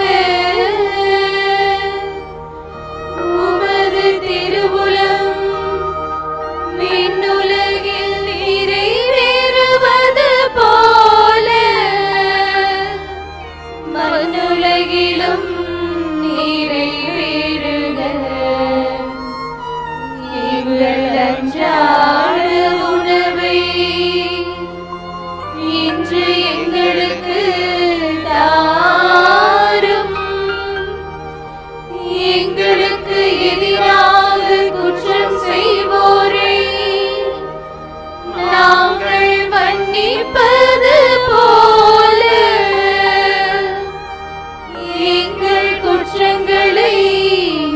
உமது திருவுளம் விண்ணுலகில் நிறைவேறுவது போல மண்ணுலகிலும் நிறைவேறுக. எங்கள் அன்றாட உணவை இன்று எங்களுக்கு தாரும். எங்களுக்கு எதிராக குற்றம் செய்வோரை நாங்கள் மன்னிப்பது போல எங்கள் குற்றங்களை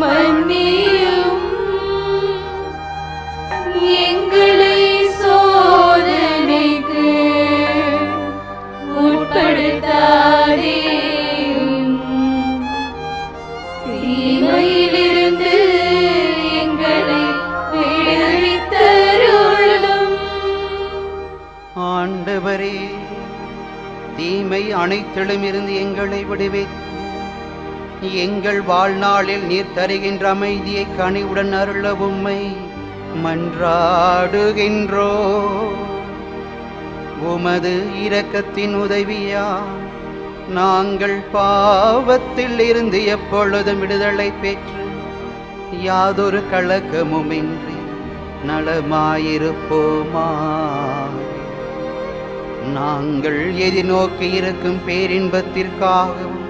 மன்னியும். எங்களை சோதனைக்கு உட்படுத்தாதேயும். தீமையிலிருந்து எங்களை விடுவித்தருளும். ஆண்டவரே, தீமை அனைத்திலும் இருந்து எங்களை விடுவித்து எங்கள் வாழ்நாளில் நீர் தருகின்ற அமைதியை கனிவுடன் அருள உம்மை மன்றாடுகின்றோ. உமது இரக்கத்தின் உதவியா நாங்கள் பாவத்தில் இருந்து எப்பொழுதும் விடுதலை பெற்று யாதொரு கலக்கமுமின்றி நலமாயிருப்போமா. நாங்கள் எதிர்நோக்கி இருக்கும் பேரின்பத்திற்காகவும்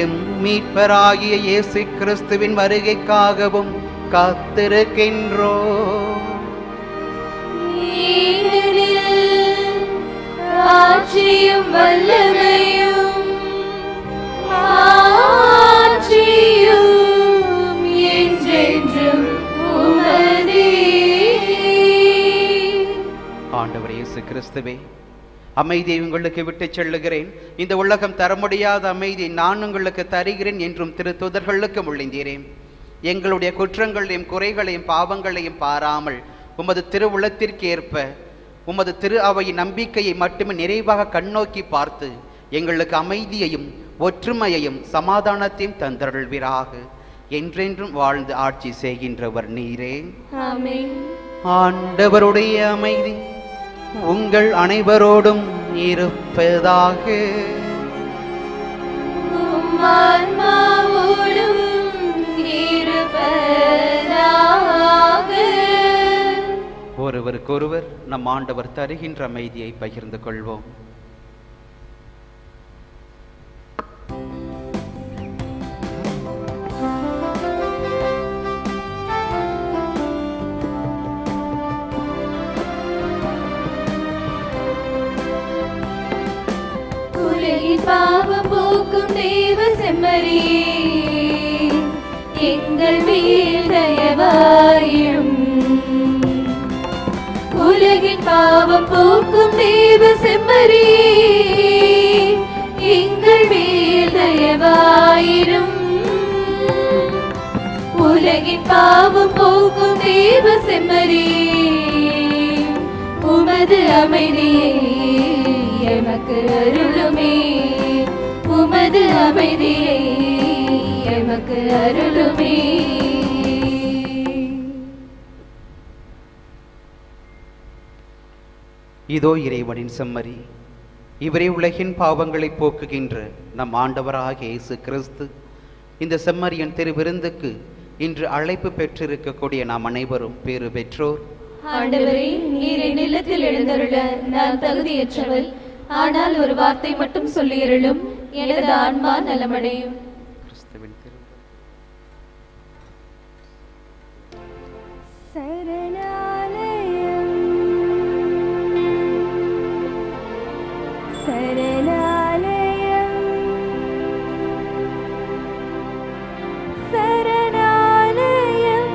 எம் மீட்பராகிய இயேசு கிறிஸ்துவின் வருகைக்காகவும் காத்திருக்கின்றோ. ஆட்சியும் வல்லமையும் ஆட்சியும் என்றென்றும் உமதே. ஆண்டவர் இயேசு கிறிஸ்துவே, அமைதியை உங்களுக்கு விட்டுச் செல்லுகிறேன். இந்த உலகம் தர முடியாத அமைதியை நான் உங்களுக்கு தருகிறேன் என்றும் திருத்தூதர்களுக்கு மொழிந்தீரேன். எங்களுடைய குற்றங்களையும் குறைகளையும் பாவங்களையும் பாராமல் உமது திருவுளத்திற்கேற்ப உமது திரு அவையின் நம்பிக்கையை மட்டுமே நிறைவாக கண்ணோக்கி பார்த்து எங்களுக்கு அமைதியையும் ஒற்றுமையையும் சமாதானத்தையும் தந்தருள்வீராக. என்றென்றும் வாழ்ந்து ஆட்சி செய்கின்றவர் நீரே. ஆமென். ஆண்டவருடைய அமைதி உங்கள் அனைவரோடும் இருப்பதாக. உம் ஆன்மாவோடும் இருப்பதாக. ஒருவருக்கொருவர் நம் ஆண்டவர் தருகின்ற அமைதியை பகிர்ந்து கொள்வோம். உலகின் பாவம் போக்கும் தேவ செம்மறியே, எங்கள் மேல் தயவாயிரும். உலகின் பாவம் போக்கும் தேவ செம்மறியே, எங்கள் மேல் தயவாயிரும். உலகின் பாவம் போக்கும் தேவ செம்மறியே, உமது அமைதியை எமக்கு அருளுமே. உமது அமைதியை எமக்கு அருளுமே. இதோ இறைவனின் செம்மறி, இவரே உலகின் பாவங்களை போக்குகின்ற நம் ஆண்டவராகிய இயேசு கிறிஸ்து. இந்த செம்மறியன் திருவிருந்துக்கு இன்று அழைப்பு பெற்றிருக்கக்கூடிய நாம் அனைவரும் பேறு பெற்றோர். ஆண்டவரே, நீர் என் இல்லத்தில் எழுந்தருள நான் தகுதியற்றவள். ஆனால் ஒரு வார்த்தை மட்டும் சொல்லியருளும், எனது ஆன்மா நலமடையும். கிறிஸ்துவின் திரு சரணாலயம் சரணாலயம் சரணாலயம்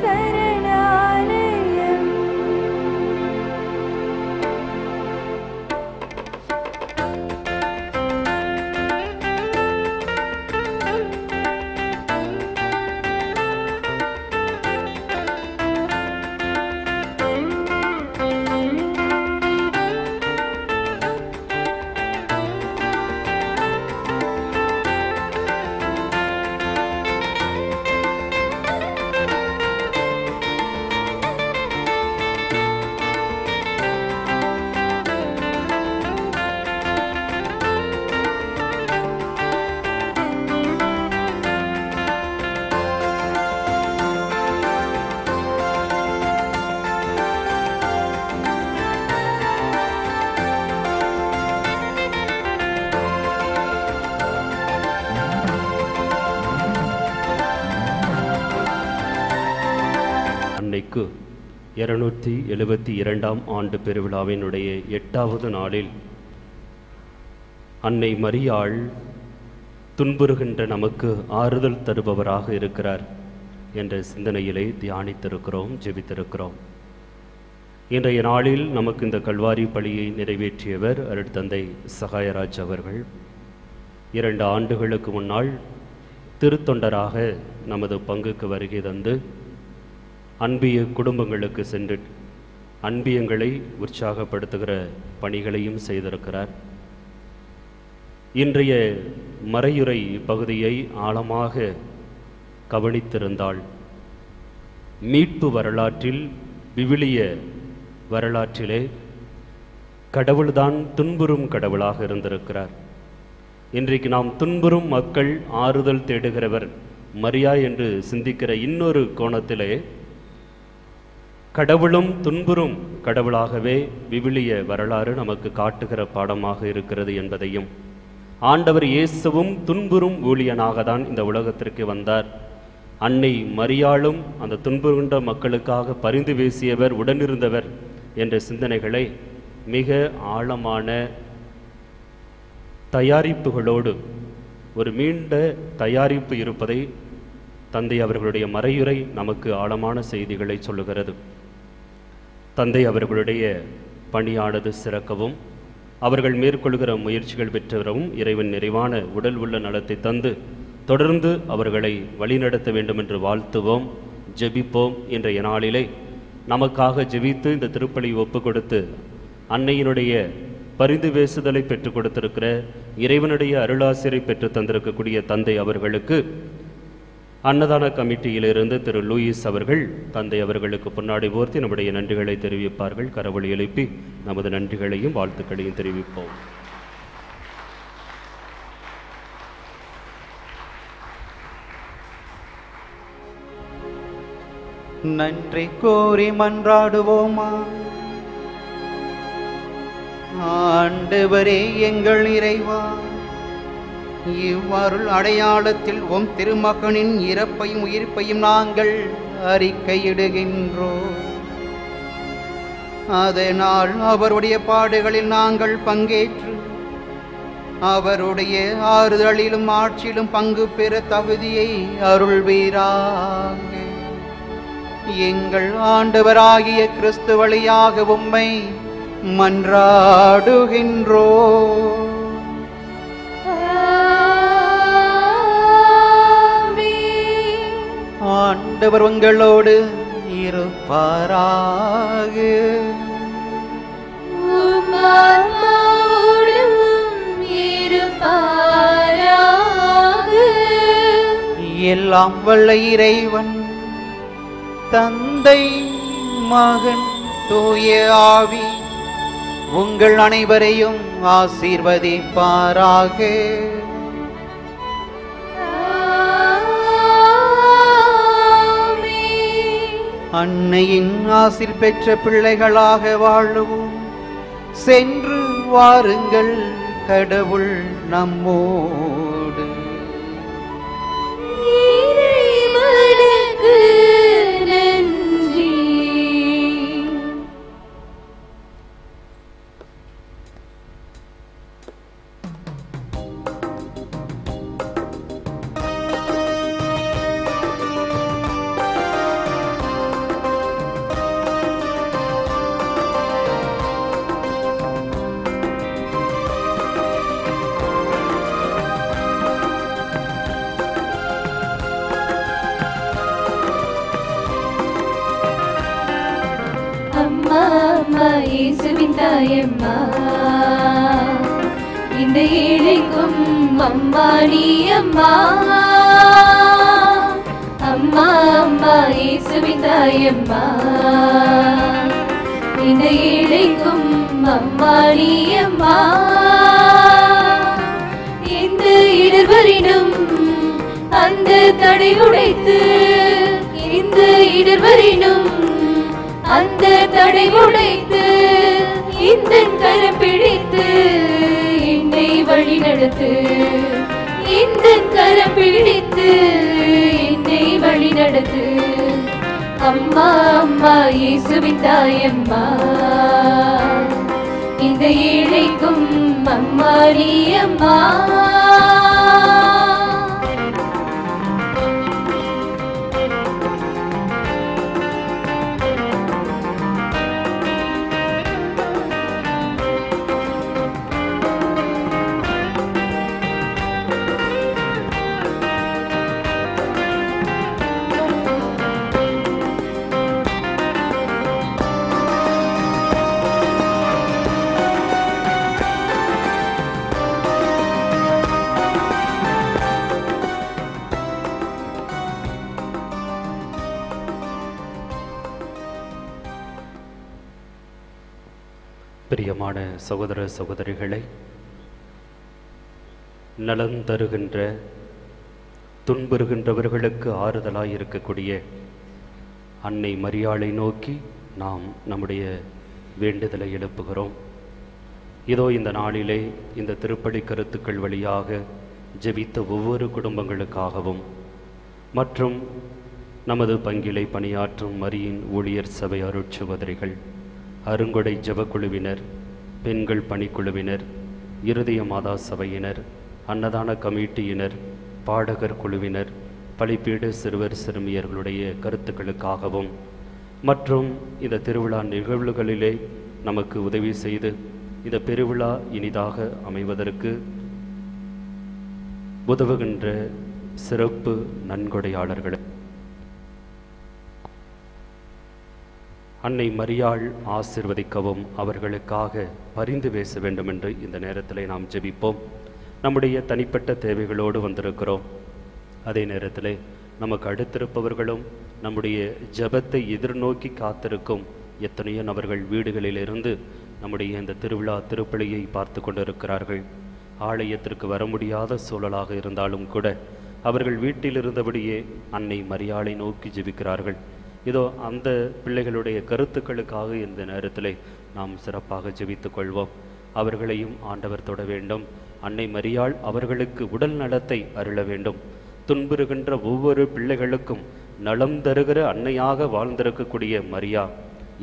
சரணாலயம். அன்னைக்கு 272ஆம் ஆண்டு பெருவிழாவினுடைய 8வது நாளில் அன்னை மரியாள் துன்புறுகின்ற நமக்கு ஆறுதல் தருபவராக இருக்கிறார் என்ற சிந்தனையிலே தியானித்திருக்கிறோம், ஜெபித்திருக்கிறோம். இன்றைய நாளில் நமக்கு இந்த கல்வாரி பலியை நிறைவேற்றியவர் அருட்தந்தை சகாயராஜ் அவர்கள். 2 ஆண்டுகளுக்கு முன்னால் திருத்தொண்டராக நமது பங்குக்கு வருகை தந்து அன்பிய குடும்பங்களுக்கு சென்று அன்பியங்களை உற்சாகப்படுத்துகிற பணிகளையும் செய்திருக்கிறார். இன்றைய மறையுறை பகுதியை ஆழமாக கவனித்திருந்தால் மீட்பு வரலாற்றில், விவிலிய வரலாற்றிலே கடவுள்தான் துன்புறும் கடவுளாக இருந்திருக்கிறார். இன்றைக்கு நாம் துன்புறும் மக்கள் ஆறுதல் தேடுகிறவர் மரியா என்று சிந்திக்கிற இன்னொரு கோணத்திலே கடவுளும் துன்புறும் கடவுளாகவே விவிலிய வரலாறு நமக்கு காட்டுகிற பாடமாக இருக்கிறது என்பதையும், ஆண்டவர் இயேசுவும் துன்புறும் ஊழியனாக தான் இந்த உலகத்திற்கு வந்தார். அன்னை மரியாளும் அந்த துன்புறுகின்ற மக்களுக்காக பரிந்து பேசியவர், உடனிருந்தவர் என்ற சிந்தனைகளை மிக ஆழமான தயாரிப்புகளோடு, ஒரு நீண்ட தயாரிப்பு இருப்பதை தந்தை அவர்களுடைய மறையுரை நமக்கு ஆழமான செய்திகளை சொல்லுகிறது. தந்தை அவர்களுடைய பணியானது சிறக்கவும், அவர்கள் மேற்கொள்கிற முயற்சிகள் பெற்றவரும் இறைவன் நிறைவான உடல் உள்ள நலத்தை தந்து தொடர்ந்து அவர்களை வழிநடத்த வேண்டும் என்று வாழ்த்துவோம், ஜெபிப்போம். இன்றைய நாளிலே நமக்காக ஜெபித்து இந்த திருப்பலி ஒப்பு கொடுத்து அன்னையினுடைய பரிந்து பேசுதலை பெற்றுக் கொடுத்திருக்கிற இறைவனுடைய அருளாசிரை பெற்று தந்திருக்கக்கூடிய தந்தை அவர்களுக்கு அன்னதான கமிட்டியிலிருந்து திரு லூயிஸ் அவர்கள் தந்தை அவர்களுக்கு பொன்னாடை போர்த்தி நம்முடைய நன்றிகளை தெரிவிப்பார்கள். கரவொலி எழுப்பி நமது நன்றிகளையும் வாழ்த்துக்களையும் தெரிவிப்போம். நன்றி கூறி மன்றாடுவோமா. ஆண்டவரே எங்கள் இறைவா, இவ்வருள் அடையாளத்தில் உம் திருமகனின் இறப்பையும் உயிர்ப்பையும் நாங்கள் அறிக்கையிடுகின்றோம். அதனால் அவருடைய பாடுகளில் நாங்கள் பங்கேற்று அவருடைய ஆறுதலிலும் ஆட்சியிலும் பங்கு பெற தகுதியை அருள்வீராக. எங்கள் ஆண்டவராகிய கிறிஸ்து வழியாக உம்மை மன்றாடுகின்றோம். ஆண்டவர் உங்களோடு இருப்பாராக. எல்லாம் வல்ல இறைவன் தந்தை, மகன், தூய ஆவி உங்கள் அனைவரையும் ஆசீர்வதிப்பாராக. அன்னையின் ஆசீர் பெற்ற பிள்ளைகளாக வாழுவோம். சென்று வாருங்கள், கடவுள் நம்மோடு. இறைவனுக்கு நன்றி. அம்மா இயேசுவின் தாயம்மா, இந்த ஏழைக்கும் அம்மா நீ அம்மா. அம்மா அம்மா இயேசுவின் தாயம்மா, இந்த ஏழைக்கும் அம்மா நீ அம்மா. இந்த இடர்வரினும் அந்த தடை உடைத்து, இந்த இடர்வரினும் அந்த தடை உடைத்து, இந்த கரம் பிடித்து என்னை வழி நடத்து. இந்த கரம் பிடித்து என்னை வழி நடத்து. அம்மா அம்மா இயேசுவின் தாயம்மா, இந்த ஏழைக்கும் அம்மா நீ அம்மா. பிரியமான சகோதர சகோதரிகளை, நலம் தருகின்ற துன்புறுகின்றவர்களுக்கு ஆறுதலாய் இருக்கக்கூடிய அன்னை மரியாளை நோக்கி நாம் நம்முடைய வேண்டுதலை எழுப்புகிறோம். இதோ இந்த நாளிலே இந்த திருப்பலி கருத்துக்கள் வழியாக ஜெபித்த ஒவ்வொரு குடும்பங்களுக்காகவும் மற்றும் நமது பங்கிலை பணியாற்றும் மரியின் ஊழியர் சபை அருட்சகோதரிகள், அருங்கொடை ஜபக்குழுவினர், பெண்கள் பணிக்குழுவினர், இருதய மாதா சபையினர், அன்னதான கமிட்டியினர், பாடகர் குழுவினர், பலிப்பீடு சிறுவர் சிறுமியர்களுடைய கருத்துக்களுக்காகவும் மற்றும் இந்த திருவிழா நிகழ்வுகளிலே நமக்கு உதவி செய்து இந்த பெருவிழா இனிதாக அமைவதற்கு உதவுகின்ற சிறப்பு நன்கொடையாளர்கள் அன்னை மரியாள் ஆசிர்வதிக்கவும் அவர்களுக்காக பரிந்து பேச வேண்டும் என்று இந்த நேரத்தில் நாம் ஜெபிப்போம். நம்முடைய தனிப்பட்ட தேவைகளோடு வந்திருக்கிறோம். அதே நேரத்தில் நமக்கு அடுத்திருப்பவர்களும் நம்முடைய ஜெபத்தை எதிர்நோக்கி காத்திருக்கும் எத்தனையோ நபர்கள் வீடுகளிலிருந்து நம்முடைய இந்த திருவிழா திருப்பலியை பார்த்து கொண்டிருக்கிறார்கள். ஆலயத்திற்கு வர முடியாத சூழலாக இருந்தாலும் கூட அவர்கள் வீட்டில் இருந்தபடியே அன்னை மரியாளை நோக்கி ஜெபிக்கிறார்கள். இதோ அந்த பிள்ளைகளுடைய கருத்துக்களுக்காக இந்த நேரத்தில் நாம் சிறப்பாக ஜெபித்துக் கொள்வோம். அவர்களையும் ஆண்டவர் தொட வேண்டும். அன்னை மரியாள் அவர்களுக்கு உடல் நலத்தை அருள வேண்டும். துன்புறுகின்ற ஒவ்வொரு பிள்ளைகளுக்கும் நலம் தருகிற அன்னையாக வாழ்ந்திருக்கக்கூடிய மரியா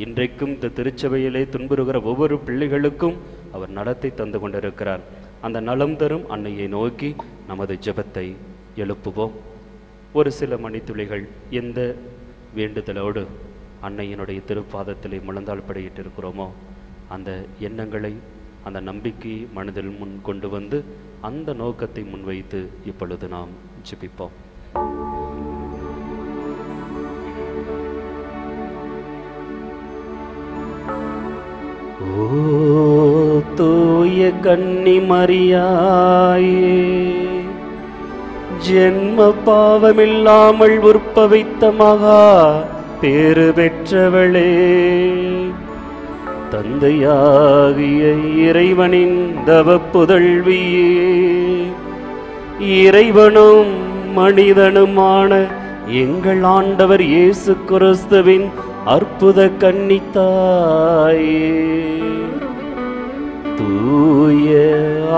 இன்றைக்கும் இந்த திருச்சபையிலே துன்புறுகிற ஒவ்வொரு பிள்ளைகளுக்கும் அவர் நலத்தை தந்து கொண்டிருக்கிறார். அந்த நலம் தரும் அன்னையை நோக்கி நமது ஜெபத்தை எழுப்புவோம். ஒரு சில மணித்துளிகள் எந்த வேண்டுதலோடு அன்னையினுடைய திருப்பாதத்திலே முழந்தாள் படையிட்டிருக்கிறோமோ அந்த எண்ணங்களை, அந்த நம்பிக்கையை மனதில் முன் கொண்டு வந்து அந்த நோக்கத்தை முன்வைத்து இப்பொழுது நாம் ஜெபிப்போம். ஓ தூய கன்னி மரியாயே, ஜென்ம பாவமில்லாமல் உற்பவித்த மகா பேறு பெற்றவளே, தந்தையாகிய இறைவனின் தவப்புதல்வியே, இறைவனும் மனிதனுமான எங்கள் ஆண்டவர் இயேசு கிறிஸ்துவின் அற்புத கன்னித்தாயே, தூய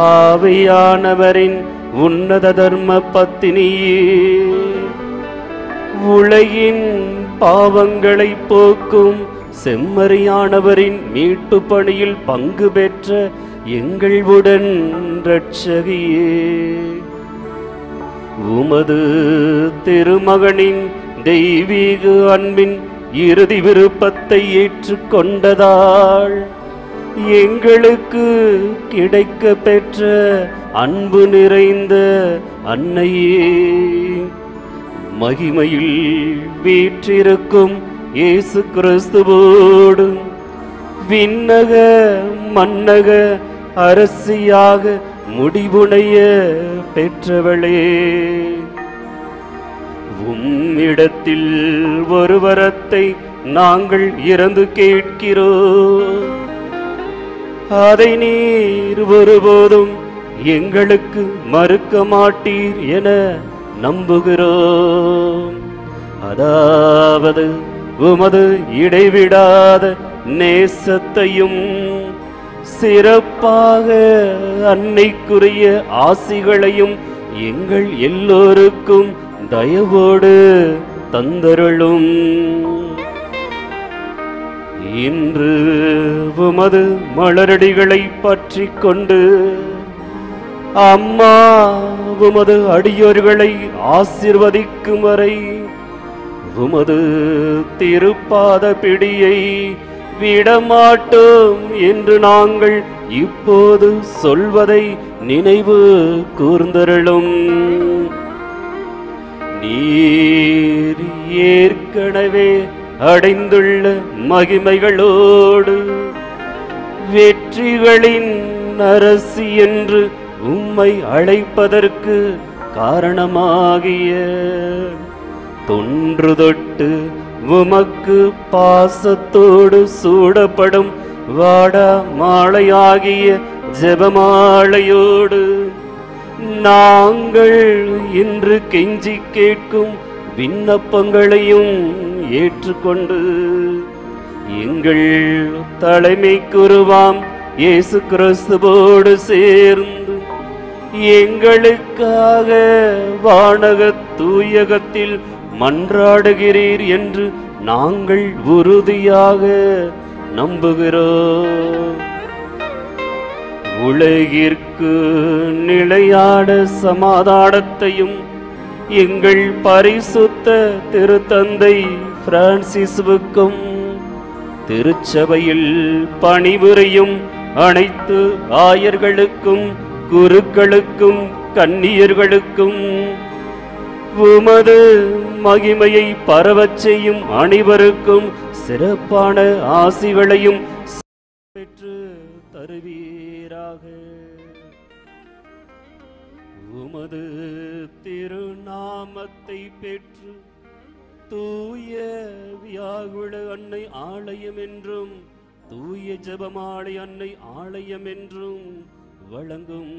ஆவியானவரின் உன்னத தர்ம பத்தினியே, உலகின் பாவங்களை போக்கும் செம்மறியானவரின் மீட்பு பணியில் பங்கு பெற்ற எங்கள் உடன் இரட்சகியே, உமது திருமகனின் தெய்வீக அன்பின் இறுதி விருப்பத்தை ஏற்றுக்கொண்டதால் எங்களுக்கு கிடைக்க பெற்ற அன்பு நிறைந்த அன்னையே, மகிமையில் வீற்றிருக்கும் இயேசு கிறிஸ்துவோடு விண்ணக மன்னக அரசியாக முடிவுடைய பெற்றவளே, உம்மிடத்தில் ஒரு வரத்தை நாங்கள் இறந்து கேட்கிறோம், அதை நீர் ஒருபோதும் எங்களுக்கு மறுக்க மாட்டீர் என நம்புகிறோம். அதாவது உமது இடைவிடாத நேசத்தையும் சிறப்பாக அன்னைக்குரிய ஆசிகளையும் எங்கள் எல்லோருக்கும் தயவோடு தந்தருளும். இன்று உமது மலரடிகளை பற்றி கொண்டு அம்மா உமது அடியோர்களை ஆசிர்வதிக்கும் வரை உமது திருப்பாத பிடியை விடமாட்டோம் என்று நாங்கள் இப்போது சொல்வதை நினைவு கூர்ந்தருளும். நீர் ஏற்கனவே அடைந்துள்ள மகிமைகளோடு வெற்றிகளின் அரசி என்று உம்மை அழைப்பதற்கு காரணமாகிய தொன்று தொட்டு உமக்கு பாசத்தோடு சூடப்படும் வாடா மாலையாகிய ஜெபமாலையோடு நாங்கள் இன்று கெஞ்சி கேட்கும் விண்ணப்பங்களையும் ஏற்றுக்கொண்டு எங்கள் தலைமை குருவாம் இயேசு கிறிஸ்துவோடு சேர்ந்து எங்களுக்காக வானக தூயகத்தில் மன்றாடுகிறீர் என்று நாங்கள் உறுதியாக நம்புகிறோம். உலகிற்கு நிலையான சமாதானத்தையும் எங்கள் பரிசுத்த திருத்தந்தை பிரான்சிஸ்வுக்கும் திருச்சபையில் பணிபுரியும் அனைத்து ஆயர்களுக்கும் குருக்களுக்கும் கன்னியர்களுக்கும் உமது மகிமையை பரவச் செய்யும் அனைவருக்கும் சிறப்பான ஆசிகளையும் பெற்று தருவீராக. உமது திருநாமத்தை பெற்று தூய வியாகுல அன்னை ஆலயம் என்றும் தூய ஜெபமாலை அன்னை ஆலயம் என்றும் வழங்கும்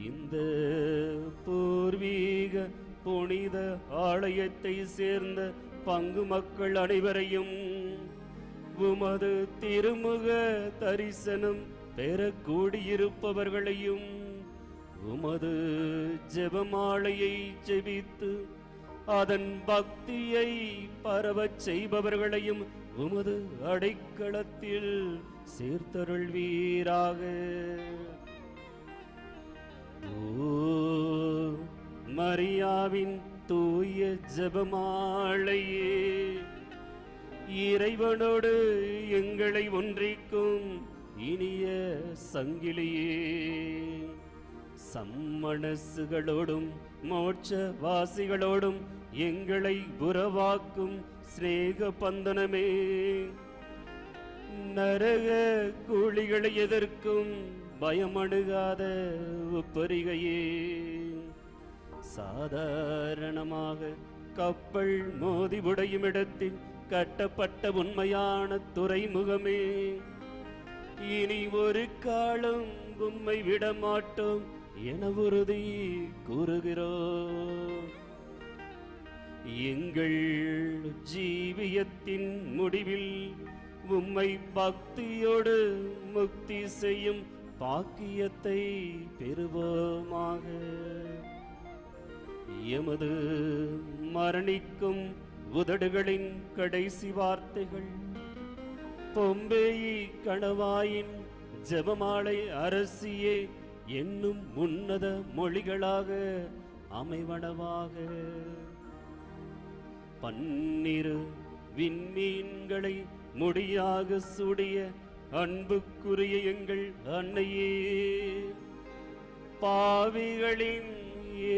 இந்த பூர்வீக புனித ஆலயத்தை சேர்ந்த பங்கு மக்கள் அனைவரையும் உமது திருமுக தரிசனம் பெற கூடியிருப்பவர்களையும் உமது ஜெபமாலையை ஜெபித்து அதன் பக்தியை பரவச் செய்பவர்களையும் உமது அடைக்கலத்தில் சேர்த்தருள்வீராக. ஓ மரியாவின் தூய ஜெபமாலையே, இறைவனோடு எங்களை ஒன்றிக்கும் இனிய சங்கிலியே, சம்மனசுகளோடும் மோட்ச வாசிகளோடும் எங்களை உறவாக்கும் சிநேக பந்தனமே, நரக கூலிகளை எதிர்க்கும் பயமணுகாத ஒப்பரிகையே, சாதாரணமாக கப்பல் மோதி உடையும் இடத்தில் கட்டப்பட்ட உண்மையான துறைமுகமே, இனி ஒரு காலம் உம்மை விட மாட்டோம் என உறுதி கூறுகிறோம். எங்கள் ஜீவியத்தின் முடிவில் உம்மை பக்தியோடு முக்தி செய்யும் பாக்கியத்தை பெறுவோமாக. எமது மரணிக்கும் உதடுகளின் கடைசி வார்த்தைகள் பொம்பேயி கணவாயின் ஜெபமாலை அரசியே என்னும் உன்னத மொழிகளாக அமைவனவாக. பன்னிரு விண்மீன்களை முடியாக சூடிய அன்புக்குரிய எங்கள் அன்னையே, பாவிகளின்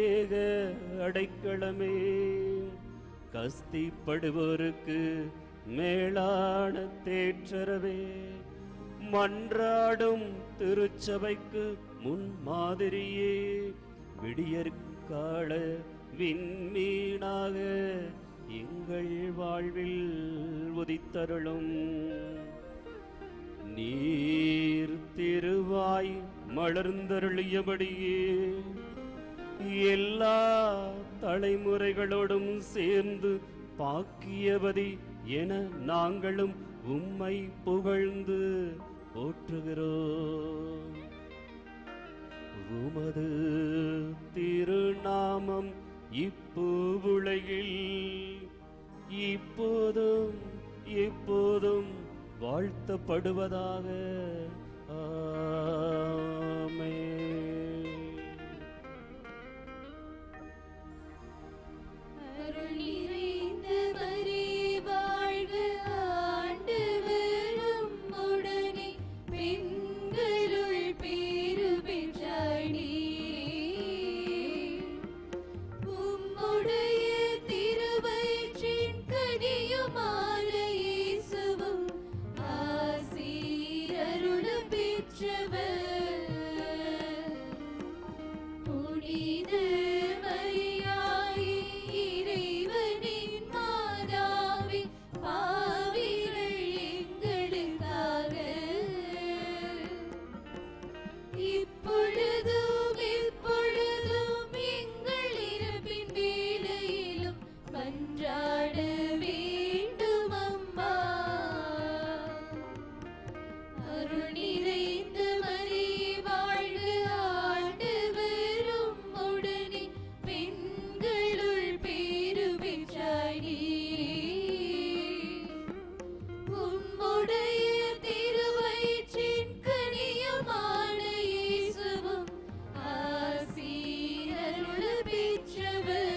ஏக அடைக்கலமே, கஸ்திப்படுவோருக்கு மேலான தேற்றரவே, மன்றாடும் திருச்சபைக்கு முன்மாதிரியே, விடியற்கால விண்மீனாக எங்கள் வாழ்வில் உதித்தருளும். நீர் திருவாய் மலர்ந்தருளியபடியே எல்லா தலைமுறைகளோடும் சேர்ந்து பாக்கியவதி என நாங்களும் உம்மை புகழ்ந்து போற்றுகிறோம். உமது திருநாமம் இப்பூவுலகில் இப்போதும் எப்போதும் வாழ்த்தப்படுவதாக. ஆமென். அருள் நிறைந்த மரியே வாழ்க, ஆண்டவர் உம்முடனே, பெண்களுள் பேறு பெற்றாய் நீரே. உம்முடைய திருவயிற்றின் கனியுமான இயேசுவும் ஆசீர் அருள் பெற்றவர். புனித மரியாயே, இறைவனின் மாதாவே, பாவிகள் எங்களுக்காக இப்பொழுதும் எப்பொழுதும் எங்கள் இறப்பின் வேளையிலும் மன்றாட வேண்டும் அம்மா. அருள் நிறைந்த மரியே வாழ்க, ஆண்டவர் உம்முடனே, பெண்களுள் பேறு பெற்றாய் நீரே. உம்முடைய திருவயிற்றின் கனியுமான இயேசுவும் ஆசீர் அருள் பெற்றவர்.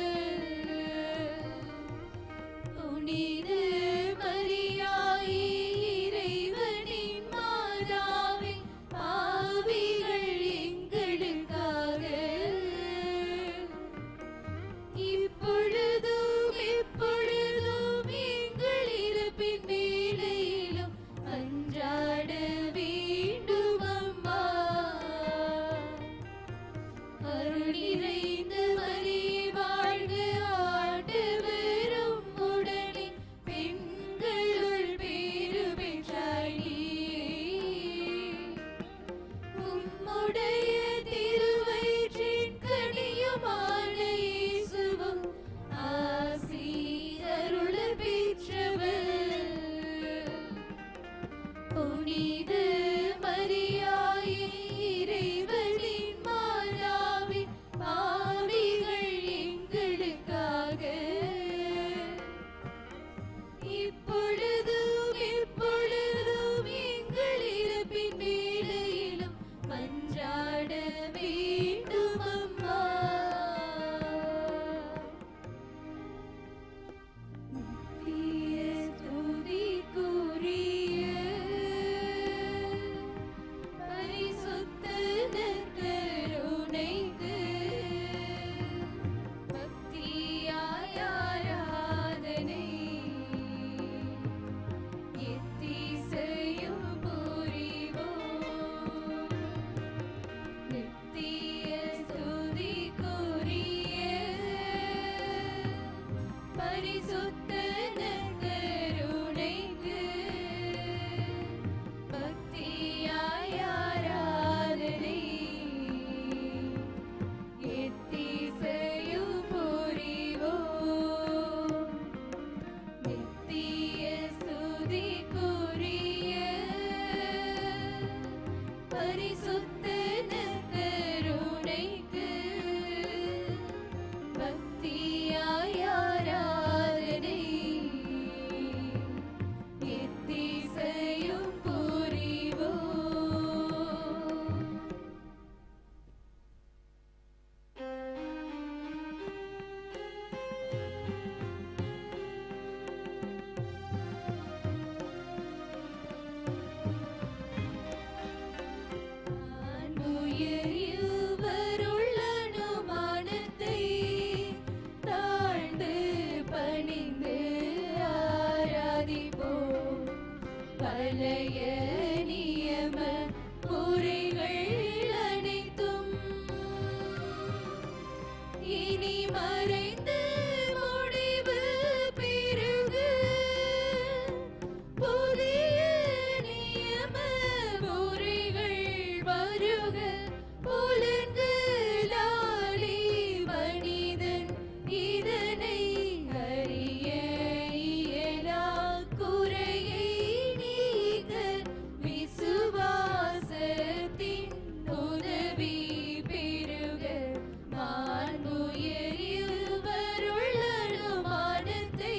புனித மரியாயே, இறைவனின் மாதாவே, பாவிகள் எங்களுக்காக இப்பொழுதும் எப்பொழுதும் எங்கள் இறப்பின் வேளையிலும் மன்றாட வேண்டும் அம்மா. அருள் நிறைந்த மரியே வாழ்க, ஆண்டவர் உம்முடனே, பெண்களுள் பேறு பெற்றாய் நீரே. உம்முடைய திருவயிற்றின் கனியுமான இயேசுவும் ஆசீர் அருள் பெற்றவர். புனித மரியாயே, இறைவனின் மாதாவே, பாவிகள் எங்களுக்காக இப்பொழுதும் எப்பொழுதும் எங்கள் இறப்பின் வேளையிலும் மன்றாட முத்தன கருணைக்கு பக்தியாய் ஆராதனை எத்திசையும் புரிவோம். உயர்வருள் அனுமானத்தை தாழ்ந்து பணிந்து ஆராதிப்போம். பழைய நியம முறைகள் அனைத்தும் இனி மறைந்து முடிவு பெறுக. புதிய நியம முறைகள் வருக. புலன்களாலே மனிதன் இதனை அறிய இயலா. குறையை நீக்க விசுவாசத்தின் உதவி பெறுக. மாண்புயர்வருள் அனுமானத்தை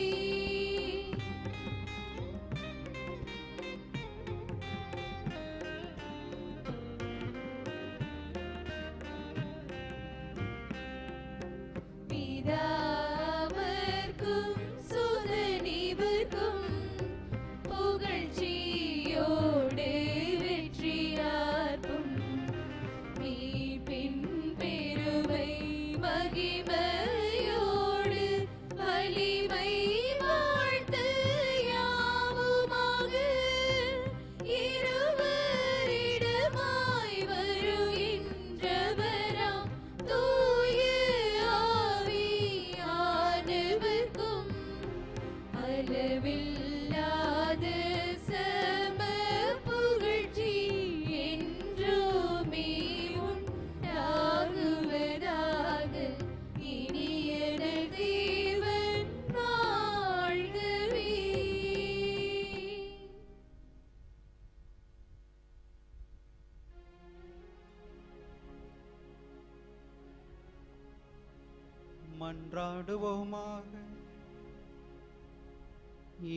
பிதாவர்க்கும் சுதனிவர்க்கும் புகழ்ச்சியோடு வெற்றியார்க்கும் மீட்பின் பெருமை மகிமையோடு வலிமை வாழ்த்து யாவுமாக. இருவரிடமாய் வருகின்றவராம் தூய ஆவியானவர்க்கும் அளவில்லாத சம புகழ்ச்சி என்றுமே உண்டாகுவதாக. இனியன தேவன் வாழ்கவே. மன்றாடுவோமாக.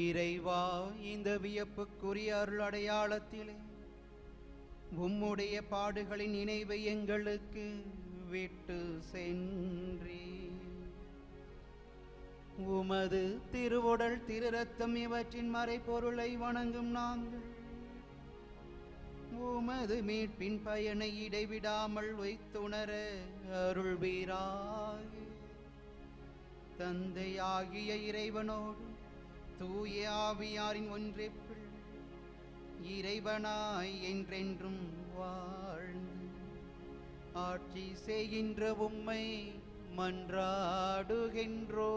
இறைவா, இந்த வியப்புக்குரிய அருள் அடையாளத்திலே உம்முடைய பாடுகளின் நினைவை எங்களுக்கு விட்டு சென்றே. உமது திருவுடல் திரு ரத்தம் இவற்றின் மறைபொருளை வணங்கும் நாங்கள் உமது மீட்பின் பயனை இடைவிடாமல் வைத்துணர அருள்வீராக. தந்தையாகிய இறைவனோடு தூய ஆவியாரின் ஒன்றிப்பில் இறைவனாய் என்றென்றும் வாழ்ந்து ஆட்சி செய்கின்ற உம்மை மன்றாடுகின்றோ.